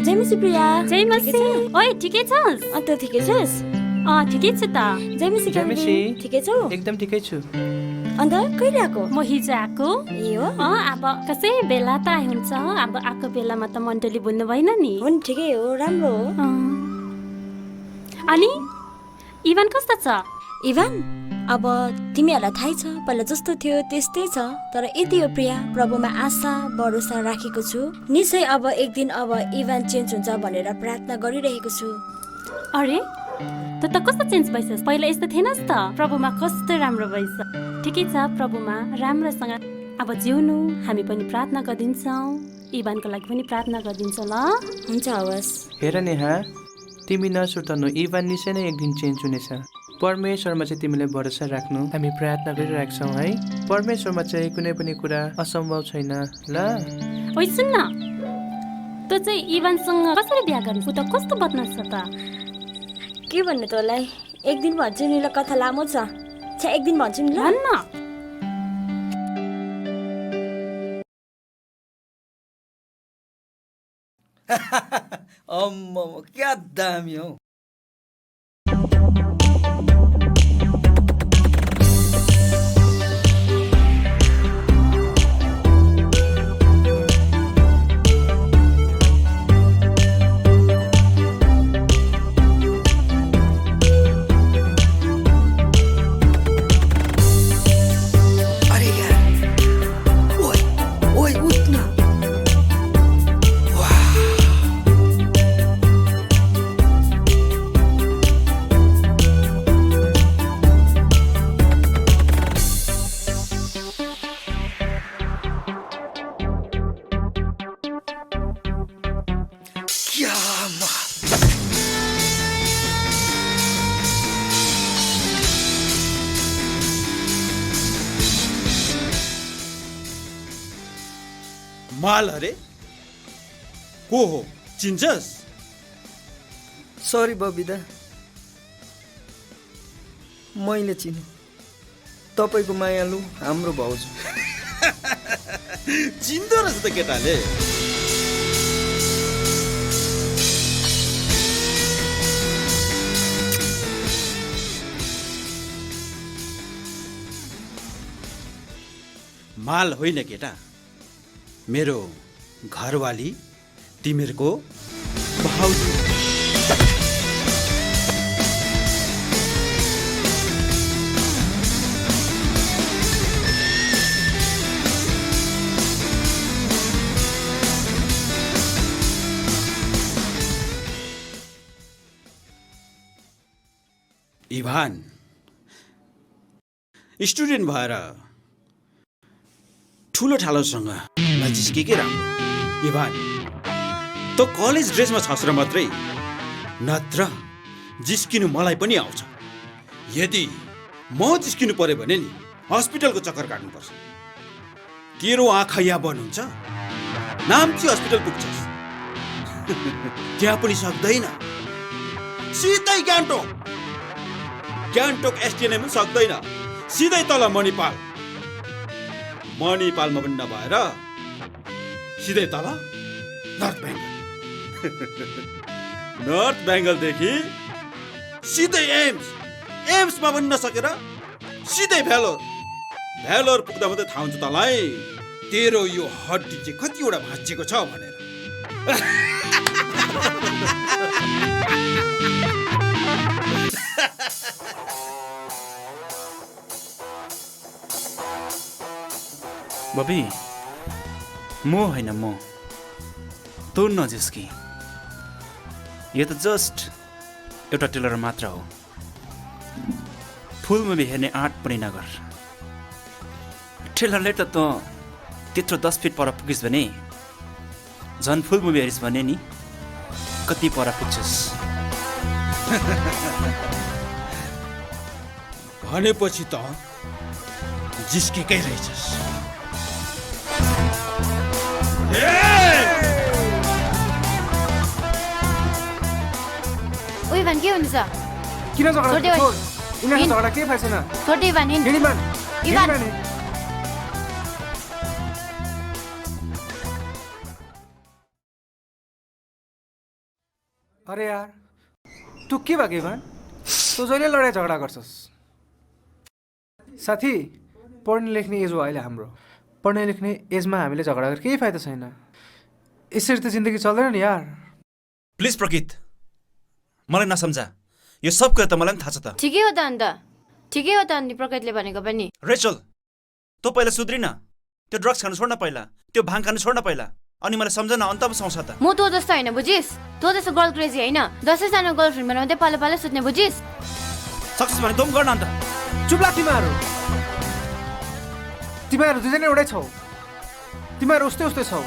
जयमसी प्रिया जयमसी ओए ठिकै छस्? अन्त ठिकै छस्? ठिकै छु त। जयमसी ठिकै छौ? एकदम ठिकै छु। अन्त कहिले आएको? म हिजो आएको। ए हो? अब कसै बेला त हुन्छ, अब आएको बेलामा त मण्डली बुझ्नु भएन नि। हो नि, ठिकै हो, राम्रो हो। अनि इभान कस्तो छ? इभान अब तिमीहरूलाई थाहै छ, पहिला जस्तो थियो त्यस्तै छ। तर यति हो प्रिया, प्रभुमा आशा भरोसा राखेको छु। निश्चय अब एक दिन अब इभान चेन्ज हुन्छ भनेर प्रार्थना गरिरहेको छु। अरे त कस्तो चेन्ज भइसस्? पहिला यस्तो थिएनस् त। प्रभुमा कस्तो राम्रो भइस। ठिकै छ, प्रभुमा राम्रोसँग अब जिउनु। हामी पनि प्रार्थना गरिदिन्छौँ, इभानको लागि पनि प्रार्थना गरिदिन्छौँ ल। हुन्छ, हवस्। हेर नेहा, तिमी नसुर्ताउनु, इभान निश्चय नै एक दिन चेन्ज हुनेछ। परमेश्वरमा चाहिँ तिमीले भरोसा राख्नु। हामी प्रार्थना गरिरहेको छौँ है। परमेश्वरमा चाहिँ कुनै पनि कुरा असम्भव छैन ल। ओइ सुन न, तँ चाहिँ इभानसँग कसरी बिहा गरिस्? ऊ त कस्तो बदमास छ त। के भन्नु तँलाई? एक दिन भन्छु नि ल, कथा लामो छ। एक दिन भन्छु नि ल। भन्न। अम्म क्या दामी हौ। माल अरे को हो, चिन्छस्? सरी बबिदा, मैले चिने। तपाईँको मायालु हाम्रो भाउजू। चिन्दो रहेछ त केटाले। माल होइन केटा, मेरो घरवाली तिमीहरूको भाउजू। इभान स्टुडेन्ट भएर ठुलो ठालोसँग नजिस्केकै राम्रो। इभान त कलेज ड्रेसमा छस् र मात्रै, नत्र जिस्किनु मलाई पनि आउँछ। यदि म जिस्किनु पर्यो भने नि हस्पिटलको चक्कर काट्नुपर्छ। तेरो आँखा यहाँ बन्द हुन्छ, नाम्ची हस्पिटल पुग्छस्। त्यहाँ पनि सक्दैन, सिधै गान्तोक एसटिएनएम पनि सक्दैन, सिधै तल मणिपालमा पनि नभएर सिधै तल नर्थ बेङ्गलदेखि सिधै एम्समा पनि नसकेर सिधै भेलोर पुग्दा मात्रै थाहा हुन्छ तँलाई तेरो यो हड्डी चाहिँ कतिवटा भाँचिएको छ भनेर। बबी, म होइन, म तँ नजिस्की। यो त जस्ट एउटा टेलर मात्र हो। फुल मुभी हेर्ने आँट पनि नगर। टेलरले त त्यत्रो 10 फिट पर पुगिस् भने झन् फुल मुभी हेरिस् भने नि कति पर पुग्छस्। भनेपछि त जिस्केकै रहेछस्। ओ इभान के हुन्छ? किन झगडा छोड्देऊ है। छोड यिनीहरूको हिँड। झगडा केही फाइदा छैन छोड इभान हिँड। हिँड इभान इभान। हिँड भने। अरे यार तँ के भएको इभान तँ जहिले लडाइँ झगडा गर्छस्। साथी पढ्ने लेख्ने एज हो अहिले हाम्रो। पढ्ने लेख्ने एजमा हामीले झगडा गरेर केही फाइदा छैन। यसरी त जिन्दगी चल्दैन नि यार। प्लिज प्रकृत मलाई नसम्झा, यो सब कुरा त मलाई पनि थाहा छ त। ठिकै हो त अन्त, ठिकै हो त अन्त प्रकृतले भनेको पनि। रेचल तँ पहिला सुध्रिन, त्यो ड्रग्स खानु छोड्न पहिला, त्यो भाङ खानु छोड्न पहिला, अनि मलाई सम्झन अन्त पो सुहाउँछ त। म तँ जस्तो होइन बुझिस्? तँ जस्तो गर्ल क्रेजी होइन। 10जना गर्लफ्रेन्ड बनाउँदै पालो पालो सुत्ने बुझिस्? सक्सेस भने तँ पनि गर्न अन्त। चुप लाग तिमीहरू। तिमीहरू दुईजना एउटै छौ। तिमीहरू उस्तै उस्तै छौ।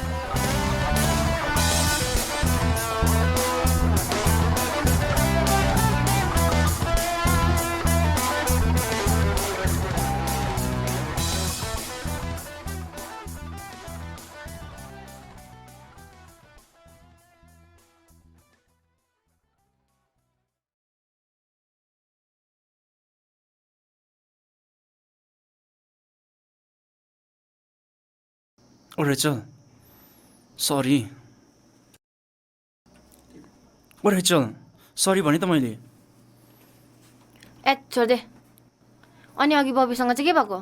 ओ रेचल सरी। ओ रेचल सरी भने त मैले। ए छोड्दे। अनि अघि बबीसँग चाहिँ के भएको?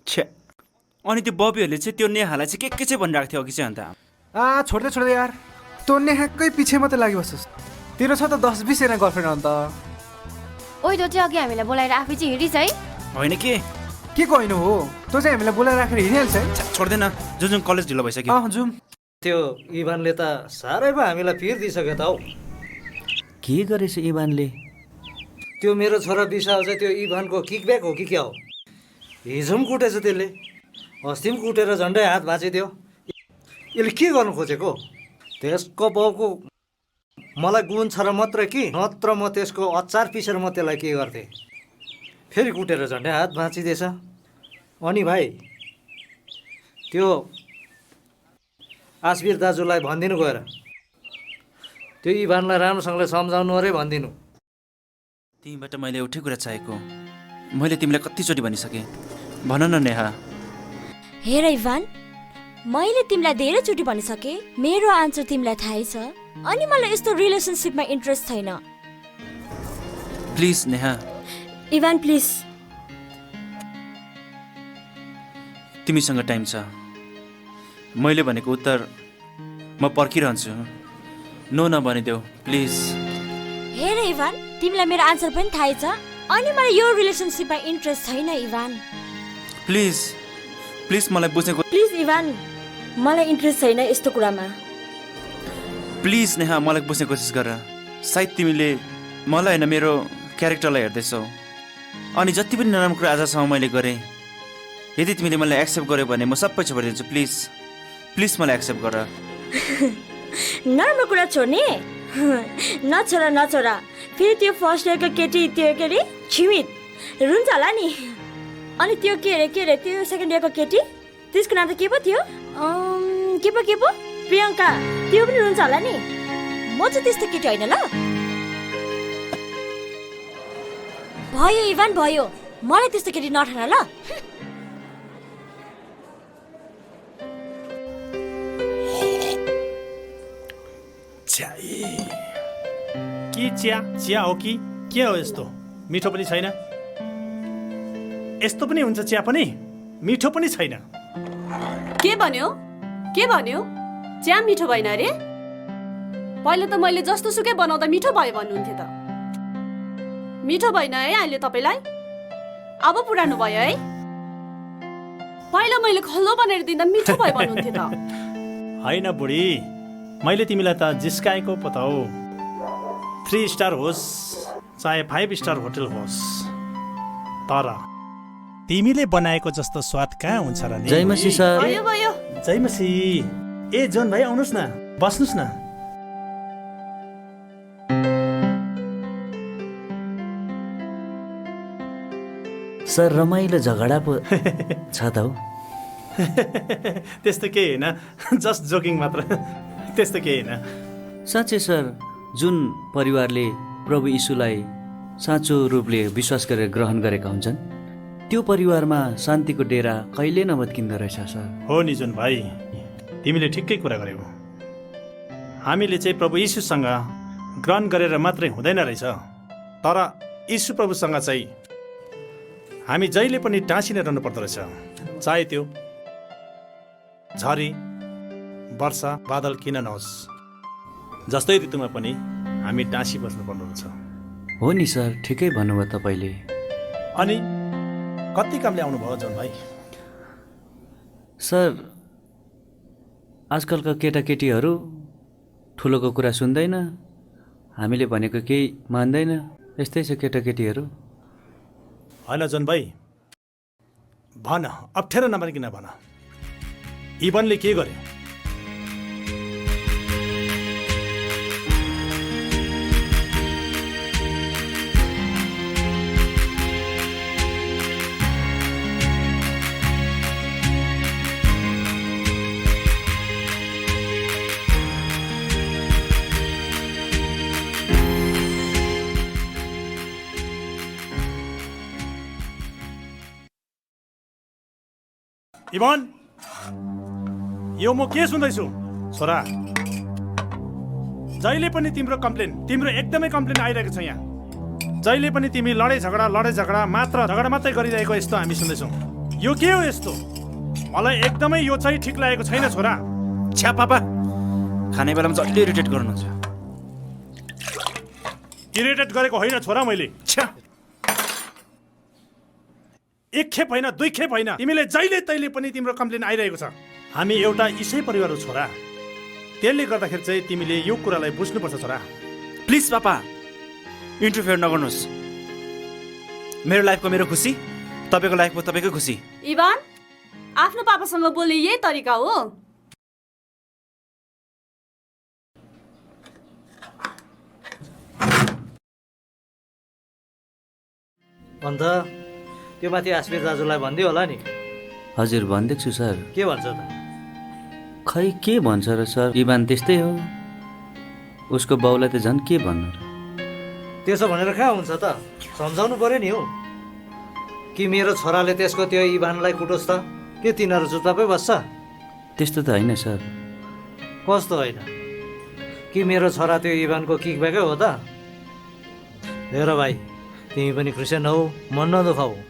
छ्या, अनि त्यो बबीहरूले चाहिँ त्यो नेहालाई चाहिँ के चाहिँ भनिरहेको थियो अघि चाहिँ अन्त। छोड्दै छोड्दै यार तँ नेहाकै पछि मात्रै लागिबस्छस्। तेरो छ त 10-20 जना गर्लफ्रेन्ड अन्त। ओइ तँ चाहिँ अघि हामीलाई बोलाएर आफै चाहिँ हिँडिस् है? होइन के को होइन हो तँ चाहिँ हामीलाई बोलाएर राखेर हिँडिहाल्छ है। छोड्दैन, जुन कलेज ढिलो भइसक्यो। जाउँ। त्यो इभानले त साह्रै पो हामीलाई पिर दिइसक्यो त हौ। के गरेछ इभानले? त्यो मेरो छोरा विशाल चाहिँ त्यो इभानको किकब्याक हो कि क्या हो? हिजो पनि कुटेछ त्यसले, अस्ति पनि कुटेर झन्डै हात भाँचिदियो। यसले के गर्नु खोजेको? त्यसको बाउको मलाई गुण छ र मात्र कि नत्र म त्यसको अचार पिसेर म त्यसलाई के गर्थेँ। फेरि कुटेर झन्डै हात भाँचिदिएछ। अनि भाइ त्यो आसबिर दाजुलाई भनिदिनु गएर त्यो इभानलाई राम्रोसँगले सम्झाउनु अरे भनिदिनु। तिमीबाट मैले एउटै कुरा चाहेको, मैले तिमीलाई कतिचोटि भनिसकेँ, भन न नेहा। हेर इभान, मैले तिमीलाई धेरैचोटि भनिसकेँ मेरो आन्सर तिमीलाई थाहै छ। अनि मलाई यस्तो रिलेसनसिपमा इन्ट्रेस्ट छैन। प्लिज नेहा। Ivan please. तिमीसँग टाइम छ। मैले भनेको उत्तर म पर्खिरहन्छु। नो नभनिदेऊ प्लिज। हेर इभान, तिमीलाई मेरो आन्सर पनि थाहै छ। अनि मलाई यो रिलेसनसिपमा इन्ट्रेस्ट छैन इभान। प्लिज प्लिज मलाई बुझेको। प्लिज इभान, मलाई इन्ट्रेस्ट छैन यस्तो कुरामा। प्लिज नेहा मलाई बुझ्ने कोसिस गर। सायद तिमीले मलाई होइन मेरो क्यारेक्टरलाई हेर्दैछौ। अनि जति पनि नराम्रो कुरा आजसम्म मैले गरेँ, यदि तिमीले मलाई एक्सेप्ट गर्यो भने म सबै छोडिदिन्छु। प्लिज प्लिज मलाई एक्सेप्ट गर। नराम्रो कुरा छोड्ने? नछोरा नछोरा। फेरि त्यो फर्स्ट इयरको केटी त्यो के अरे छिमित रुन्छ होला नि। अनि त्यो के अरे त्यो सेकेन्ड इयरको केटी त्यसको नाम त के पो थियो? के पो प्रियङ्का, त्यो पनि रुन्छ होला नि। म चाहिँ त्यस्तो केटी होइन ल। भयो इभान भयो, मलाई त्यस्तो केटी नठान ल। के चिया हो कि के हो? यस्तो मिठो पनि छैन। यस्तो पनि हुन्छ चिया पनि मिठो पनि छैन। के भन्यो? के भन्यो? चिया मिठो भएन अरे? पहिला त मैले जस्तो सुकै बनाउँदा मिठो भयो भन्नुहुन्थ्यो त। मिठो भएन है अहिले तपाईँलाई? अब पुरानो भयो है? पहिला मैले खल्लो बनाएर दिँदा मिठो भयो भन्नुहुन्थ्यो त। होइन बुढी, मैले तिमीलाई त जिस्काएको पो त हो। 3 स्टार होस् चाहे 5 स्टार होटल होस्, तर तिमीले बनाएको जस्तो स्वाद कहाँ हुन्छ र नि? जय मसी सर। भयो भयो। जय मसी। ए जोन भाइ आउनुहोस् न, बस्नुहोस् न। सर रमाइलो झगडा पो छ त हौ। त्यस्तो केही होइन, जस्ट जोकिङ मात्र, त्यस्तो केही होइन। साँच्चै सर, जुन परिवारले प्रभु यीशुलाई साँचो रूपले विश्वास गरेर ग्रहण गरेका हुन्छन् त्यो परिवारमा शान्तिको डेरा कहिले नभत्किँदो रहेछ सर। हो नि जुन भाइ, तिमीले ठिकै कुरा गर्यौ। हामीले चाहिँ प्रभु यीशुसँग ग्रहण गरेर मात्रै हुँदैन रहेछ, तर यीशु प्रभुसँग चाहिँ हामी जहिले पनि टाँसिने रहनु पर्दो रहेछ। चाहे त्यो झरी वर्षा बादल किन नहोस्, जस्तै ऋतुमा पनि हामी टाँसी बस्नु पर्दो रहेछ। हो नि सर, ठिकै भन्नुभयो तपाईँले। अनि कति कामले आउनुभयो जुन भाइ? सर, आजकलका केटाकेटीहरू ठुलोको कुरा सुन्दैन, हामीले भनेको केही मान्दैन, यस्तै छ केटाकेटीहरू। होइन जुन भाइ, भन, अप्ठ्यारो नमानिकन भन, इभनले के गर्यो? इभन, यो म के सुन्दैछु? छोरा, जहिले पनि तिम्रो एकदमै कम्प्लेन आइरहेको छ यहाँ। जहिले पनि तिमी लडाइ झगडा मात्रै गरिरहेको यस्तो हामी सुन्दैछौँ। यो के हो यस्तो? मलाई एकदमै यो चाहिँ ठिक लागेको छैन छोरा। छ्या पापा, खाने बेलामा जहिले इरिटेट गर्नुहुन्छ। इरिटेट गरेको होइन छोरा मैले। छ्या, एक खेप होइन, दुई खेप होइन, तिमीले जहिले तैले पनि तिम्रो कम्प्लेन आइरहेको छ। हामी एउटा इसाई परिवार हो छोरा, त्यसले गर्दाखेरि चाहिँ तिमीले यो कुरालाई बुझ्नुपर्छ छोरा। प्लिज पापा, इन्टरफेयर नगर्नुहोस्। मेरो लाइफको मेरो खुसी, तपाईँको लाइफको तपाईँकै खुसी। इभान, आफ्नो पापासँग बोल्ने यही तरिका हो? अन्त त्यो माथि आश्विर दाजुलाई भनिदियो होला नि? हजुर भनिदिएको छु सर। के भन्छ त? खै के भन्छ र सर, इभान त्यस्तै हो, उसको बाउलाई त झन् के भन्नु र। त्यसो भनेर कहाँ हुन्छ त? सम्झाउनु पर्यो नि हौ कि मेरो छोराले त्यसको त्यो इभानलाई कुटोस् त। के तिनीहरू चुपचापै बस्छ? त्यस्तो त होइन सर। कस्तो होइन? कि मेरो छोरा त्यो इभानको किकब्याकै हो त? हेर भाइ, तिमी पनि क्रिस्चियन हौ, मन नदुखाऊ,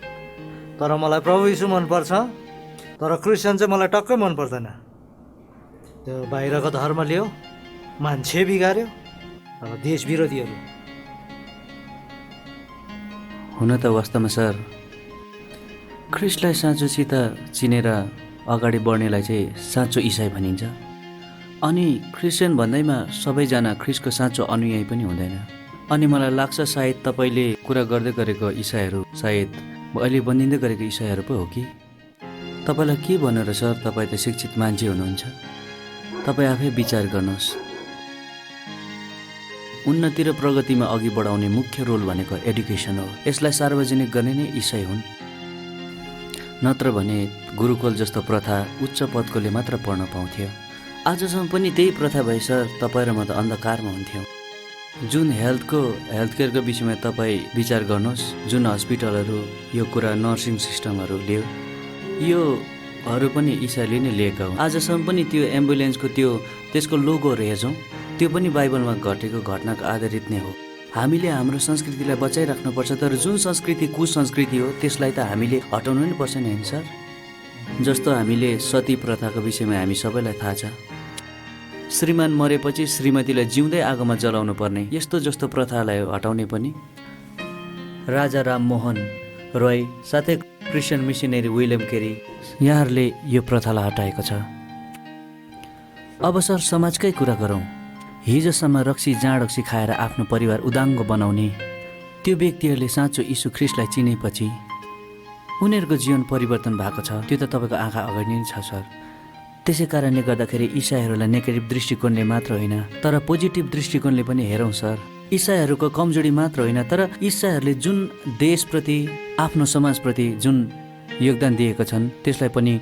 तर मलाई प्रभु यीशु मनपर्छ, तर क्रिस्चियन चाहिँ मलाई टक्कै मन पर्दैन। त्यो बाहिरको धर्म लियो, मान्छे बिगार्यो, अब देश विरोधीहरू। हुन त वास्तवमा सर, ख्रिस्टलाई साँचोसित चिनेर अगाडि बढ्नेलाई चाहिँ साँचो इसाई भनिन्छ। अनि क्रिस्चियन भन्दैमा सबैजना ख्रिस्टको साँचो अनुयायी पनि हुँदैन। अनि मलाई लाग्छ सायद तपाईँले कुरा गर्दै गरेको इसाईहरू सायद अहिले बनिँदै गरेको इसाईहरू पो हो कि? तपाईँलाई के भन्नु र सर, तपाईँ त शिक्षित मान्छे हुनुहुन्छ, तपाईँ आफै विचार गर्नुहोस्। उन्नति र प्रगतिमा अघि बढाउने मुख्य रोल भनेको एडुकेसन हो। यसलाई सार्वजनिक गर्ने नै इसाई हुन्। नत्र भने गुरुकुल जस्तो प्रथा उच्च पदकोले मात्र पढ्न पाउँथ्यो। आजसम्म पनि त्यही प्रथा भए सर, तपाईँ र म त अन्धकारमा हुन्थ्यौँ। जुन हेल्थ केयरको विषयमा तपाईँ विचार गर्नुहोस्, जुन हस्पिटलहरू यो कुरा नर्सिङ सिस्टमहरू ल्यायो, योहरू पनि इसाईले नै लिएका हुन्। आजसम्म पनि त्यो एम्बुलेन्सको त्यसको लोगोहरू हेर्छौँ, त्यो पनि बाइबलमा घटेको घटनाको आधारित नै हो। हामीले हाम्रो संस्कृतिलाई बचाइराख्नुपर्छ, तर जुन संस्कृति कुसंस्कृति हो त्यसलाई त हामीले हटाउनु नै पर्छ नि, होइन सर? जस्तो हामीले सती प्रथाको विषयमा हामी सबैलाई थाहा छ। श्रीमान मरेपछि श्रीमतीलाई जिउँदै आगोमा जलाउनु पर्ने, यस्तो जस्तो प्रथालाई हटाउने पनि राजा राममोहन रोय साथै क्रिस्चियन मिसनरी विलियम केरी यहाँहरूले यो प्रथालाई हटाएको छ। अब सर समाजकै कुरा गरौँ। हिजोसम्म रक्सी जाँड खाएर आफ्नो परिवार उदाङ्गो बनाउने त्यो व्यक्तिहरूले साँचो यीशु ख्रिस्टलाई चिनेपछि उनीहरूको जीवन परिवर्तन भएको छ। त्यो त तपाईँको आँखा अगाडि नै छ सर। त्यसै कारणले गर्दाखेरि इसाईहरूलाई नेगेटिभ दृष्टिकोणले मात्र होइन तर पोजिटिभ दृष्टिकोणले पनि हेरौँ सर। इसाईहरूको कमजोरी मात्र होइन, तर इसाईहरूले जुन देशप्रति आफ्नो समाजप्रति जुन योगदान दिएका छन् त्यसलाई पनि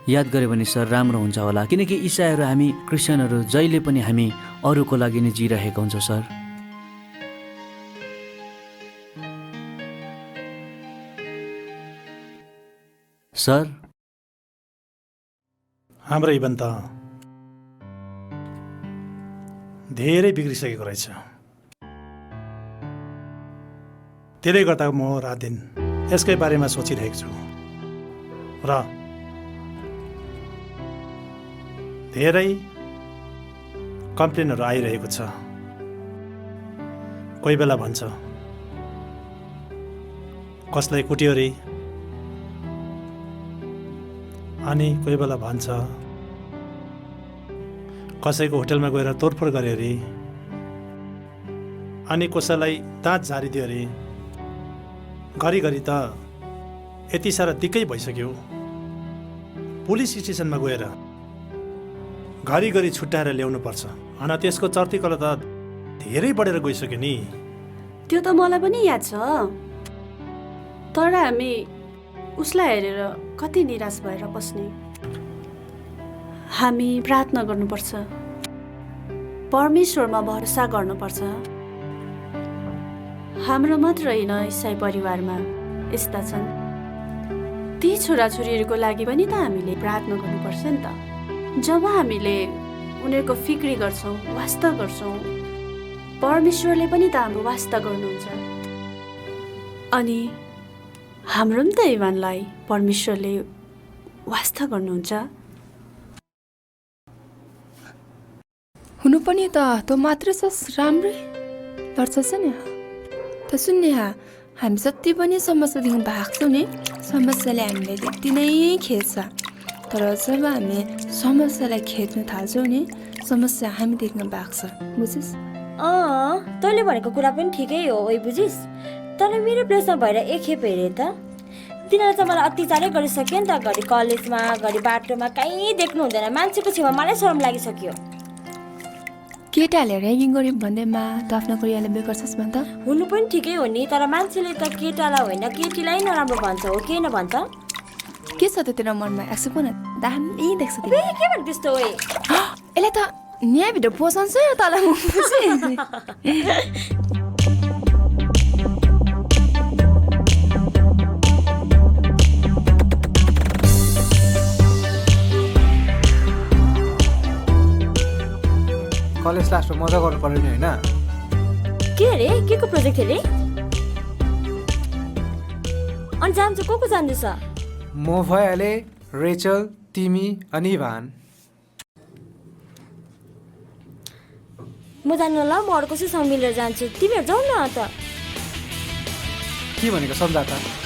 याद गऱ्यो भने सर राम्रो हुन्छ होला, किनकि इसाईहरू हामी क्रिस्चियनहरू जहिले पनि हामी अरूको लागि नै जिइरहेका हुन्छौँ सर। सर हाम्रो इभन त धेरै बिग्रिसकेको रहेछ। त्यसले गर्दा म रात दिन यसकै बारेमा सोचिरहेको छु र धेरै कम्प्लेनहरू आइरहेको छ। कोही बेला भन्छ कसलाई कुट्यो रे, अनि कोही बेला भन्छ कसैको होटलमा गएर तोडफोड गर्यो अरे, अनि कसैलाई दाँत झारिदियो अरे। घरिघरि त यति साह्रो दिक्कै भइसक्यो, पुलिस स्टेसनमा गएर घरिघरि छुट्याएर ल्याउनु पर्छ। अनि त्यसको चर्तीकला त धेरै बढेर गइसक्यो नि। त्यो त मलाई पनि याद छ, तर हामी उसलाई हेरेर कति निराश भएर बस्ने। हामी प्रार्थना गर्नुपर्छ, परमेश्वरमा भरोसा गर्नुपर्छ। हाम्रो मात्र होइन, इसाई परिवारमा यस्ता छन्। ती छोराछोरीहरूको लागि पनि त हामीले प्रार्थना गर्नुपर्छ नि त। जब हामीले उनीहरूको फिक्री गर्छौँ, वास्ता गर्छौँ, परमेश्वरले पनि त हाम्रो वास्ता गर्नुहुन्छ। अनि हाम्रो पनि त इभानलाई परमेश्वरले वास्ता गर्नुहुन्छ। हुनु पनि त तँ मात्र छस् राम्रै पर्छ नि। त सुन्ने हामी जति पनि समस्यादेखि भाग्छौँ नि, समस्याले हामीले त्यति नै खेद्छ। तर जब हामी समस्यालाई खेद्न थाल्छौँ नि, समस्या हामीदेखि भाग्छ, बुझिस्? तैँले भनेको कुरा पनि ठिकै हो, ओइ बुझिस्। तर मेरो प्लेसमा भएर एकखेप हेरेँ त, तिनीहरूले त मलाई अत्याचारै गरिसक्यो नि त। घरि कलेजमा, घरि बाटोमा, कहीँ देख्नु हुँदैन। मान्छेको छेउमा मलाई शरम लागिसक्यो। केटाहरूले ऱ्यागिङ गर्यो भन्दैमा त आफ्नो कोरियाले बेकार छस् भन् त। हुनु पनि ठिकै हो नि, तर मान्छेले त केटालाई होइन केटीलाई नराम्रो भन्छ, हो कि न भन्छ? के छ त तेरो मनमा? एक्सेप्ट गर्न दामी देख्छ के भन्नु त्यस्तो? ओए यसलाई त न्याय भित्र पोसाउँछ तँलाई म बुझेँ। कलेज लास्टमा मजा गर्नु पर्यो नि, होइन? के अरे, के को प्रोजेक्ट अरे? अनि जान्छ को जाँदैछ? म भइहालेँ, रेचल, तिमी अनि इभान। म जान्नु ल, म अरू कसैसँग मिलेर जान्छु। तिमीहरू जाऊ न त। के भनेको सम्झा त?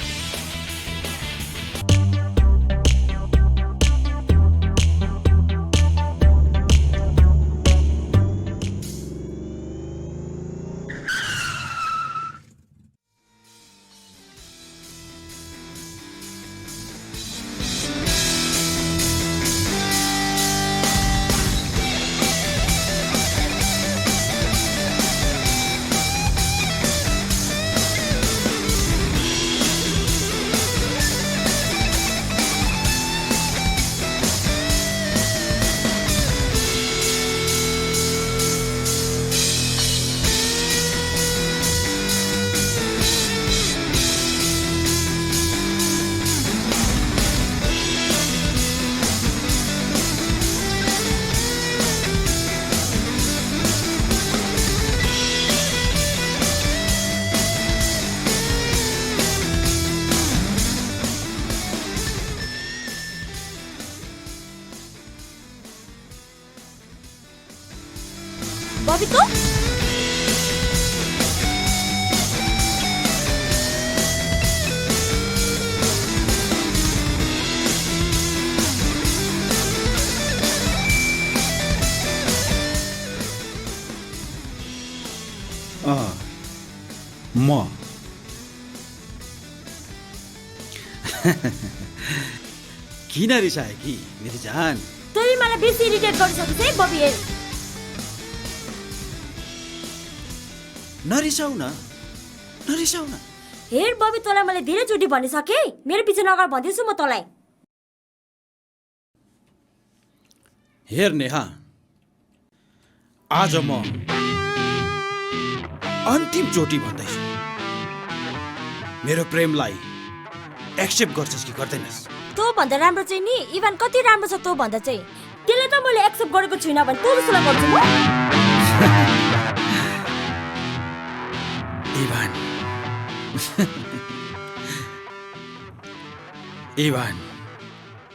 बबीको म किन रिसाए कि मेरो जान? तैँले मलाई बेसी इरिटेट गरिसकेको है बबी। हेर, के? म तिमीलाई के भन्दैछु? के? तिमीले मलाई बेसी इरिटेट गरिसकेको छ। तिमीहरू जाऊ न त। के? नरिसाउ न, नरिसाउ न। हेर बबी, तँलाई मैले धेरैचोटि भनिसकेँ, मेरो पछि नगर भन्दैछु म तँलाई। हेर नेहा, आज म अन्तिम चोटि भन्दैछु, मेरो प्रेमलाई एक्सेप्ट गर्छस् कि गर्दैनस्? तँ भन्दा राम्रो चाहिँ नि इभान कति राम्रो छ तँ भन्दा चाहिँ। त्यसले त मैले एक्सेप्ट गरेको छुइनँ भने तँ जसोलाई गर्छु म। इभान, इभान,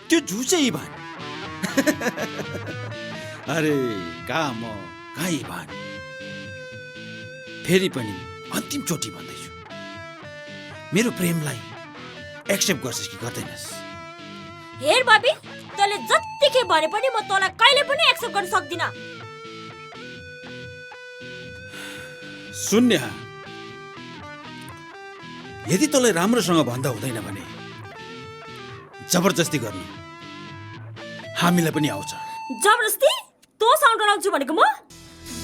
त्यो झुचे इभान। अरे कहाँ म, कहाँ इभान? फेरि पनि अन्तिम चोटि भन्दैछु, मेरो प्रेमलाई एक्सेप्ट गर्छस् कि गर्दैनस्? हेर बबी, तँले जत्तिकै भने पनि म तँलाई कहिले पनि एक्सेप्ट गर्न सक्दिनँ। सुन नेहा, यदि तँलाई राम्रोसँग भन्दा हुँदैन भने जबरजस्ती गर्नु हामीलाई पनि आउँछ। जबरजस्ती? तँसँग डराउँछु भनेको म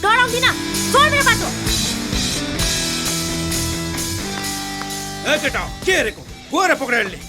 डराउँदिनँ। छोड मेरो बाटो। ए केटा, के हेरेको? गएर पक्राइले।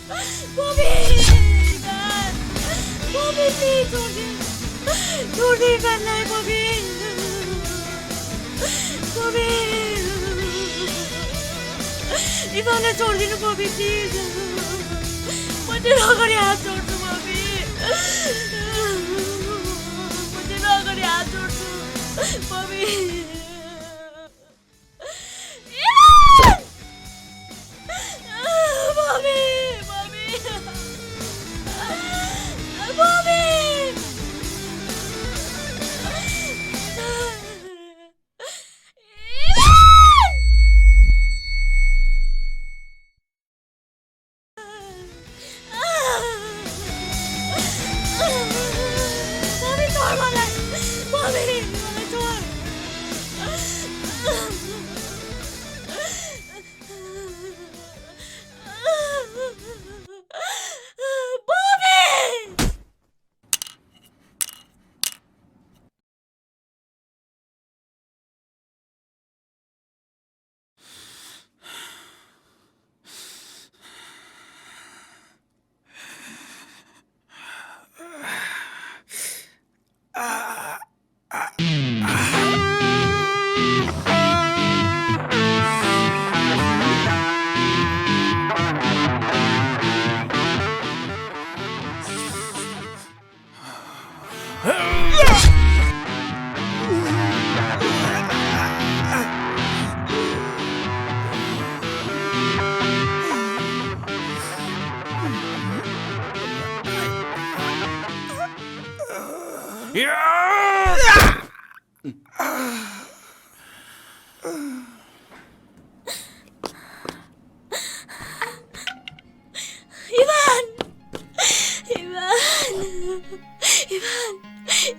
बबी प्लिज छोड़ दे इभानलाई बबी इभानलाई छोडिदिनु बबी प्लिज म तेरो अगाडि हात जोड्छु बबी म तेरो अगाडि हात जोड्छु बबी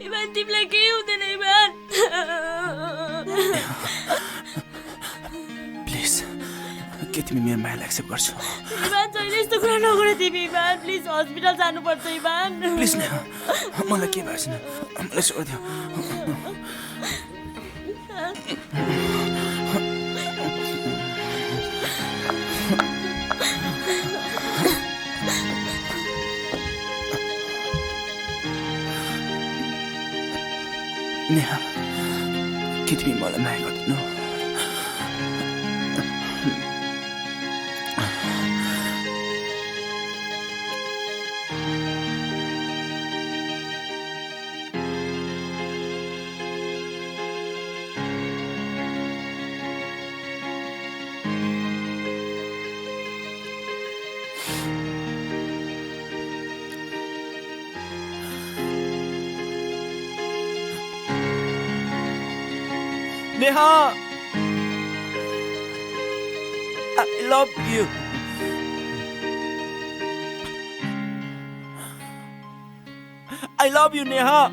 इभान तिमीलाई केही हुँदैन इभान प्लिज के तिमी मेरो मायालाई एक्सेप्ट गर्छौ इभान जहिले यस्तो कुरा नगर तिमी इभान प्लिज हस्पिटल जानुपर्छ इभान प्लिज न मलाई के भएको छैन मलाई छोडिदेऊ नेहा के तिमी मलाई माया गर्दैनौ Neha, I love you. I love you, Neha.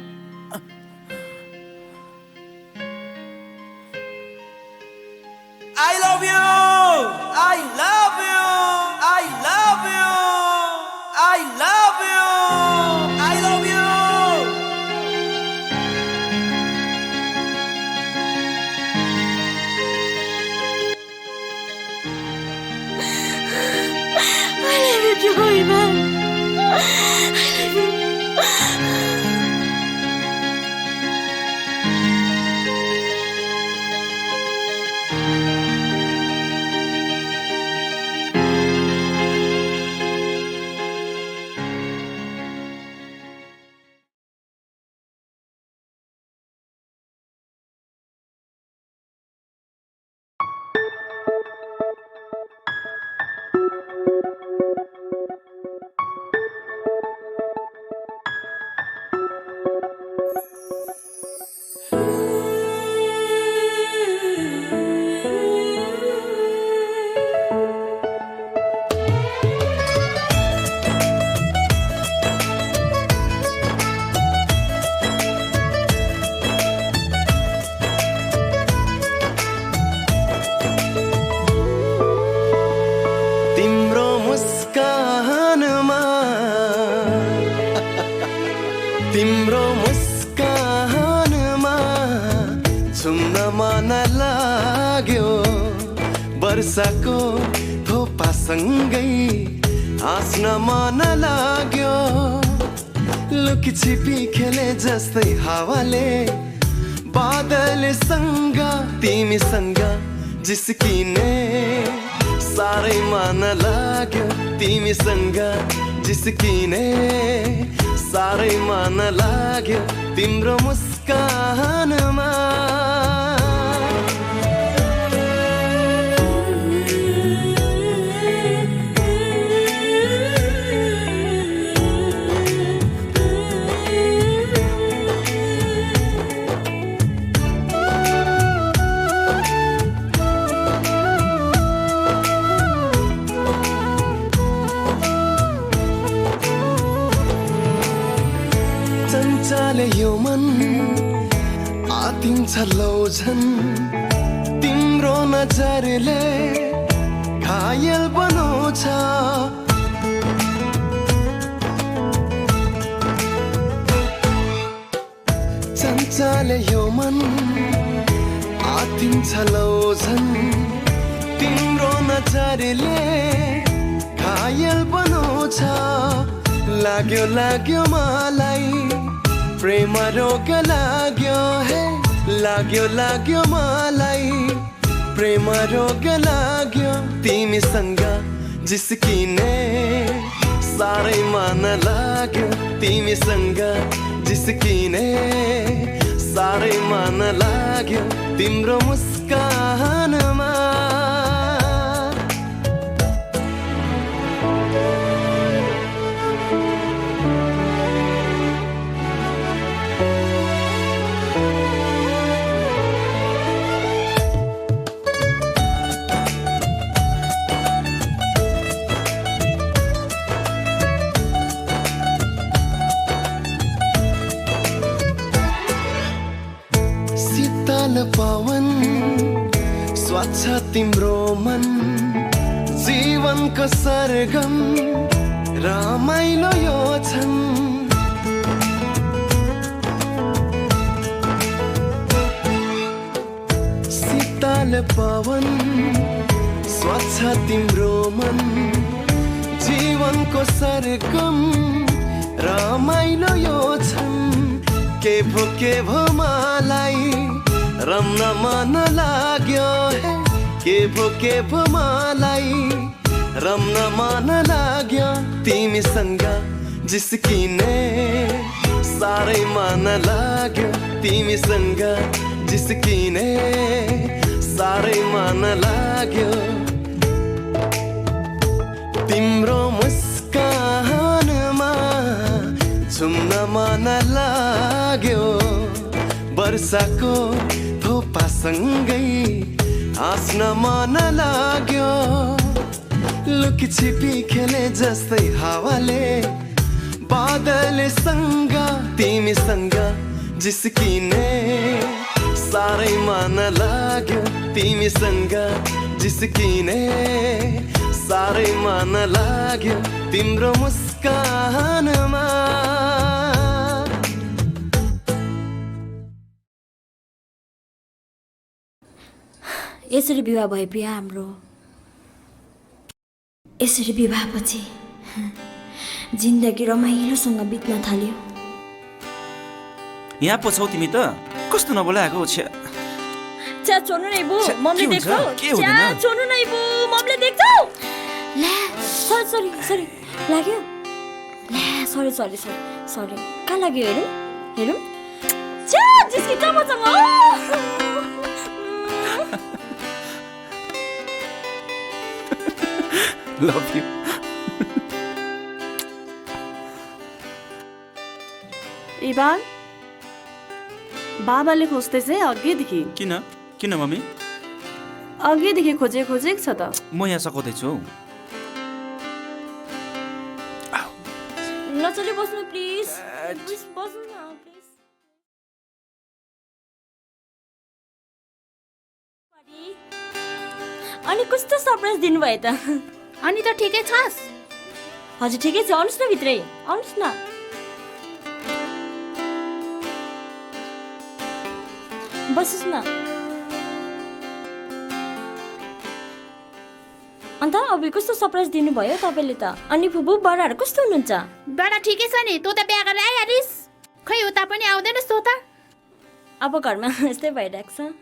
I love you. I love you. I love you. I love you. I love you. Joy, man. तिम्रो मुस्कानमा झुम्न मन लाग्यो वर्षाको थोपासँगै हाँस्न मन लाग्यो लुकी छिपी खेले जस्तै हावाले बादलसँग तिमीसँग जिस्किने साह्रै मन लाग्यो तिमीसँग जिस्किने साह्रै मन लाग्यो तिम्रो मुस्कानमा यो मन आतिन्छ लौझन तिम्रो नजरले घायल बनाउँछ चञ्चल यो मन आतिन्छ लौझन तिम्रो नजरले घायल बनाउँछ लाग्यो लाग्यो मलाई प्रेम रोग लाग्यो है लाग्यो लाग्यो मलाई प्रेम रोग लाग्यो तिमीसँग जिस्किने साह्रै मन लाग्यो तिमीसँग जिस्किने साह्रै मन लाग्यो तिम्रो मुस्कानमा पवन स्वच्छ तिम्रो मन जीवनको सरगम रमाइलो यो छन् शीतल पवन स्वच्छ तिम्रो मन जीवनको सरगम रमाइलो यो छन् के भो मलाई रम्न मन लाग्यो के भो मलाई रम्न मन लाग्यो तिमीसँग जिस्किने साह्रै मन लाग्यो तिमीसँग जिस्किने साह्रै मन लाग्यो तिम्रो मुस्कानमा झुम्न मन लाग्यो वर्षाको थोपासँगै हाँस्न मन लाग्यो लुकी छिपी खेले जस्तै हावाले बादलसँग तिमीसँग जिस्किने साह्रै मन लाग्यो तिमीसँग जिस्किने साह्रै मन लाग्यो तिम्रो मुस्कानमा यसरी विवाह भए प्रिया हाम्रो यसरी विवाहपछि जिन्दगी रमाइलोसँग बित्न थाल्यो यहाँ पो छौ तिमी त कस्तो नबोलाएको छ्या च्या छोड्नु नै बु मम्मीले के देख्छौ हुन्छ? के च्या हुँदैन? छोड्नु नै बु मम्मीले देख्छौ ला सरी सरी लाग्यो ला सरी सरी सरी सरी कहाँ लाग्यो हेरौँ हेरौँ च्या जिस्किन्छ मसँग लभ यु इभान बाबाले खोज्दैछ है अघिदेखि किन किन मम्मी अघिदेखि खोजेको छ त म यहाँ सघाउँदैछु नचली बस्नु प्लिज बस्नु न प्लिज अनि कस्तो सरप्राइज दिनुभयो त अनि त ठिकै छस् हजुर ठिकै छ आउनुहोस् न भित्रै आउनुहोस् न बस्नुहोस् न अन्त अब कस्तो सरप्राइज दिनुभयो तपाईँले त? अनि फुपू बडाहरू कस्तो हुनुहुन्छ? बडा ठिकै छ नि, तँ त बिहा गरेर आइहालिस्। खै उता पनि आउँदैनस् तँ त? अब घरमा यस्तै भइरहेको छ।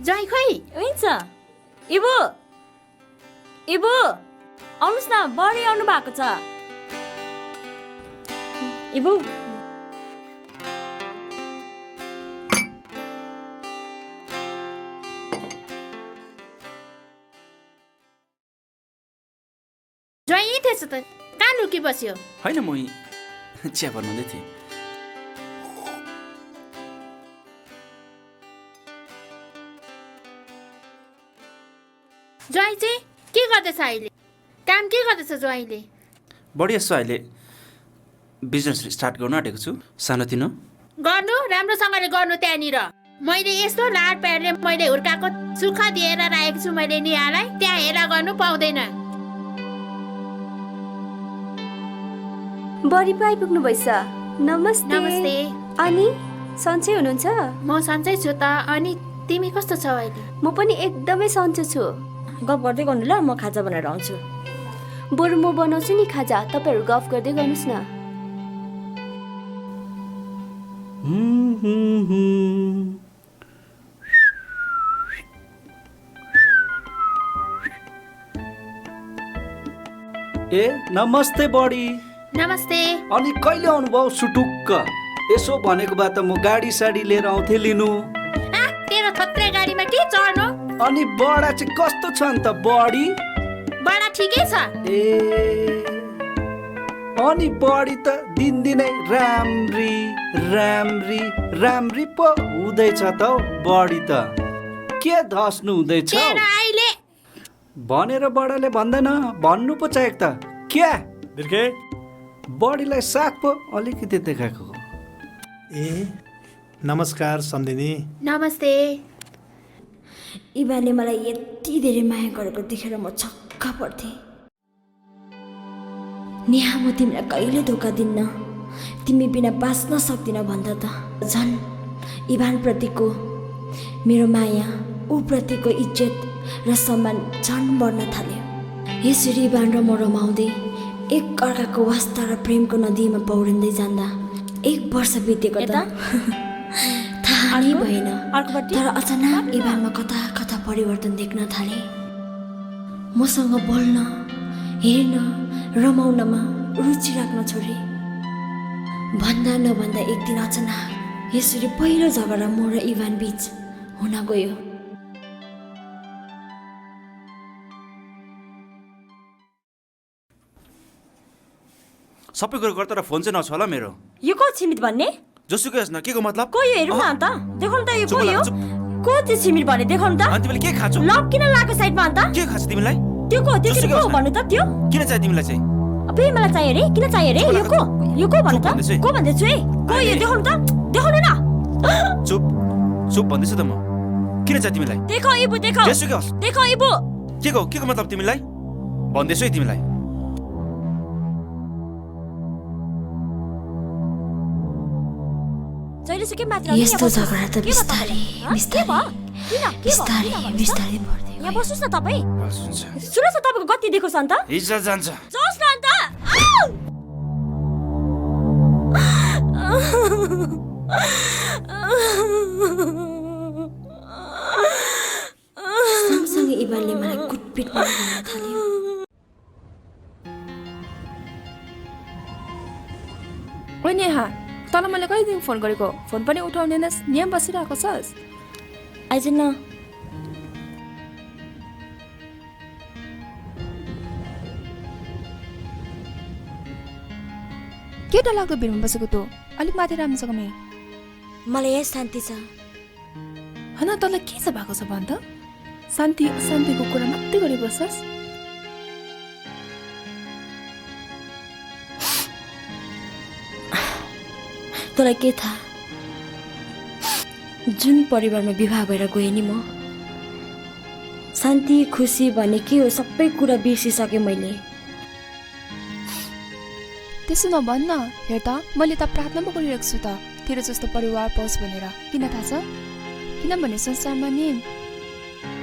ज्वाइँ खै? हुन्छ। इबु इबु आउनुहोस् न, बढी आउनु भएको छ। इबु ज्वाइँ यहीँ थिएछ त, कहाँ लुकी बस्यो? होइन म चिया बनाउँदै थिएँ। ज्वाइँ चाहिँ के गर्दैछ अहिले? काम के गर्दैछ ज्वाइँले? बढी यसो अहिले बिजनेस स्टार्ट गर्न आँटेको छु, सानोतिनो। गर्नु, राम्रोसँगले गर्नु त्यहाँनिर। मैले यस्तो लाड प्याडले मैले हुर्काएको सुख दिएर राखेको छु मैले निहालाई, त्यहाँ हेला गर्नु पाउँदैन। बढी पो आइपुग्नु भएछ। नमस्ते। नमस्ते। अनि सन्चै हुनुहुन्छ? म सन्चै छु त। अनि तिमी कस्तो छौ अहिले? म पनि एकदमै सन्चो छु। गफ गर्दै गर्नु ल, म खाजा बनाएर आउँछु। बरु म बनाउँछु नि खाजा, तपाईँहरू गफ गर्दै गर्नुहोस् न। ए नमस्ते बडी। नमस्ते। अनि कहिले आउनुभयो सुटुक्क? यसो भनेको भए त म गाडी साडी लिएर आउँथेँ लिनु। तेरो थत्रे गाडीमा के चढ्नु? अनि बडा चाहिँ कस्तो छ नि त बडी? बडा ठिकै छ। ए अनि बडी त दिनदिनै राम्री राम्री राम्री पो हुँदैछ त हौ बडी त। के धस्नु हुँदैछ अहिले भनेर बडाले भन्दैन, भन्नु पो चाहिएको त। क्या बिर्खे? बडीलाई साग पो अलिकति देखाएको। ए नमस्कार सम्धिनी। नमस्ते। इभानले मलाई यति धेरै माया गरेको देखेर म छक्क पर्थेँ। नेहा, म तिमीलाई कहिले धोका दिन्न, तिमी बिना बाँच्न सक्दिन भन्दा त झन् इभान प्रतिको मेरो माया, ऊ प्रतिको इज्जत र सम्मान झन् बढ्न थाल्यो। यसरी इभान र म रमाउँदै एक अर्काको वास्ता र प्रेमको नदीमा पौडिँदै जाँदा 1 वर्ष बितेको त थाहा नै भएन। तर अचानक इभानमा कता कता परिवर्तन देख्न थाले। मसँग बोल्न, हेर्न, रमाउनमा रुचि राख्न छोडे। भन्दा नभन्दा एक दिन अचानक यसरी पहिलो झगडा म र इभान बीच हुन गयो। सबै कुरो गर्दा र फोन चाहिँ नछ होला मेरो। यो को छिमित भन्ने? जोसुकै होस् न, के को मतलब? को यो हेर्नु न अन्त, देखाउनु त यो को यो? को चाहिँ छिमित भन्ने देखाउनु त। अनि तिमीले के खान्छौ? लभ किन लाग्यो साइडमा अन्त? के खान्छ तिमीलाई? त्यो को को भन्नु त त्यो? किन चाहिँ तिमीलाई चाहिँ? अबे मलाई चाहियो रे, किन चाहियो रे? यो को भन्नु त? को भन्दैछु है? को यो देखाउनु त? देखाउनु न। चुप चुप भन्दैछु त म। किन चाहिँ तिमीलाई? देखौ इबु, देखौ। जोसुकै होस्। देखौ इबु। के को मतलब तिमीलाई? भन्दैछु है तिमीलाई। यस्तो झगडा त बिस्तारै बिस्तारै बढ्दै। यहाँ बस्नुस् न तपाईँ। सुन्नुहोस् न, तपाईँको गति देखोस् अन्त। इज्जत जान्छ। जोस् न अन्त। सँगसँगै इभानले मलाई कुटपिट गर्न थाल्यो। ओ नेहा, तल मलाई कहिलेदेखि फोन गरेको? फोन पनि उठाउँदैनस्, यहाँ बसिरहेको छस्? आइज न। के डरलाग्दो भिडमा बसेको तँ? अलिक माथि राम्रो जग्गामा। मलाई यहाँ शान्ति छ। होइन, तँलाई के छ भएको छ भन् त? शान्ति अशान्तिको कुरा मात्रै गरी बस्छस्। तँलाई के थाहा, जुन परिवारमा विवाह भएर गएँ नि म, शान्ति खुसी भने के हो सबै कुरा बिर्सिसकेँ मैले। त्यसो नभन्न। हेर त, मैले त प्रार्थना पो गरिरहेको छु त, तेरो जस्तो परिवार पाओस् भनेर। किन थाहा छ? किनभने संसारमा नि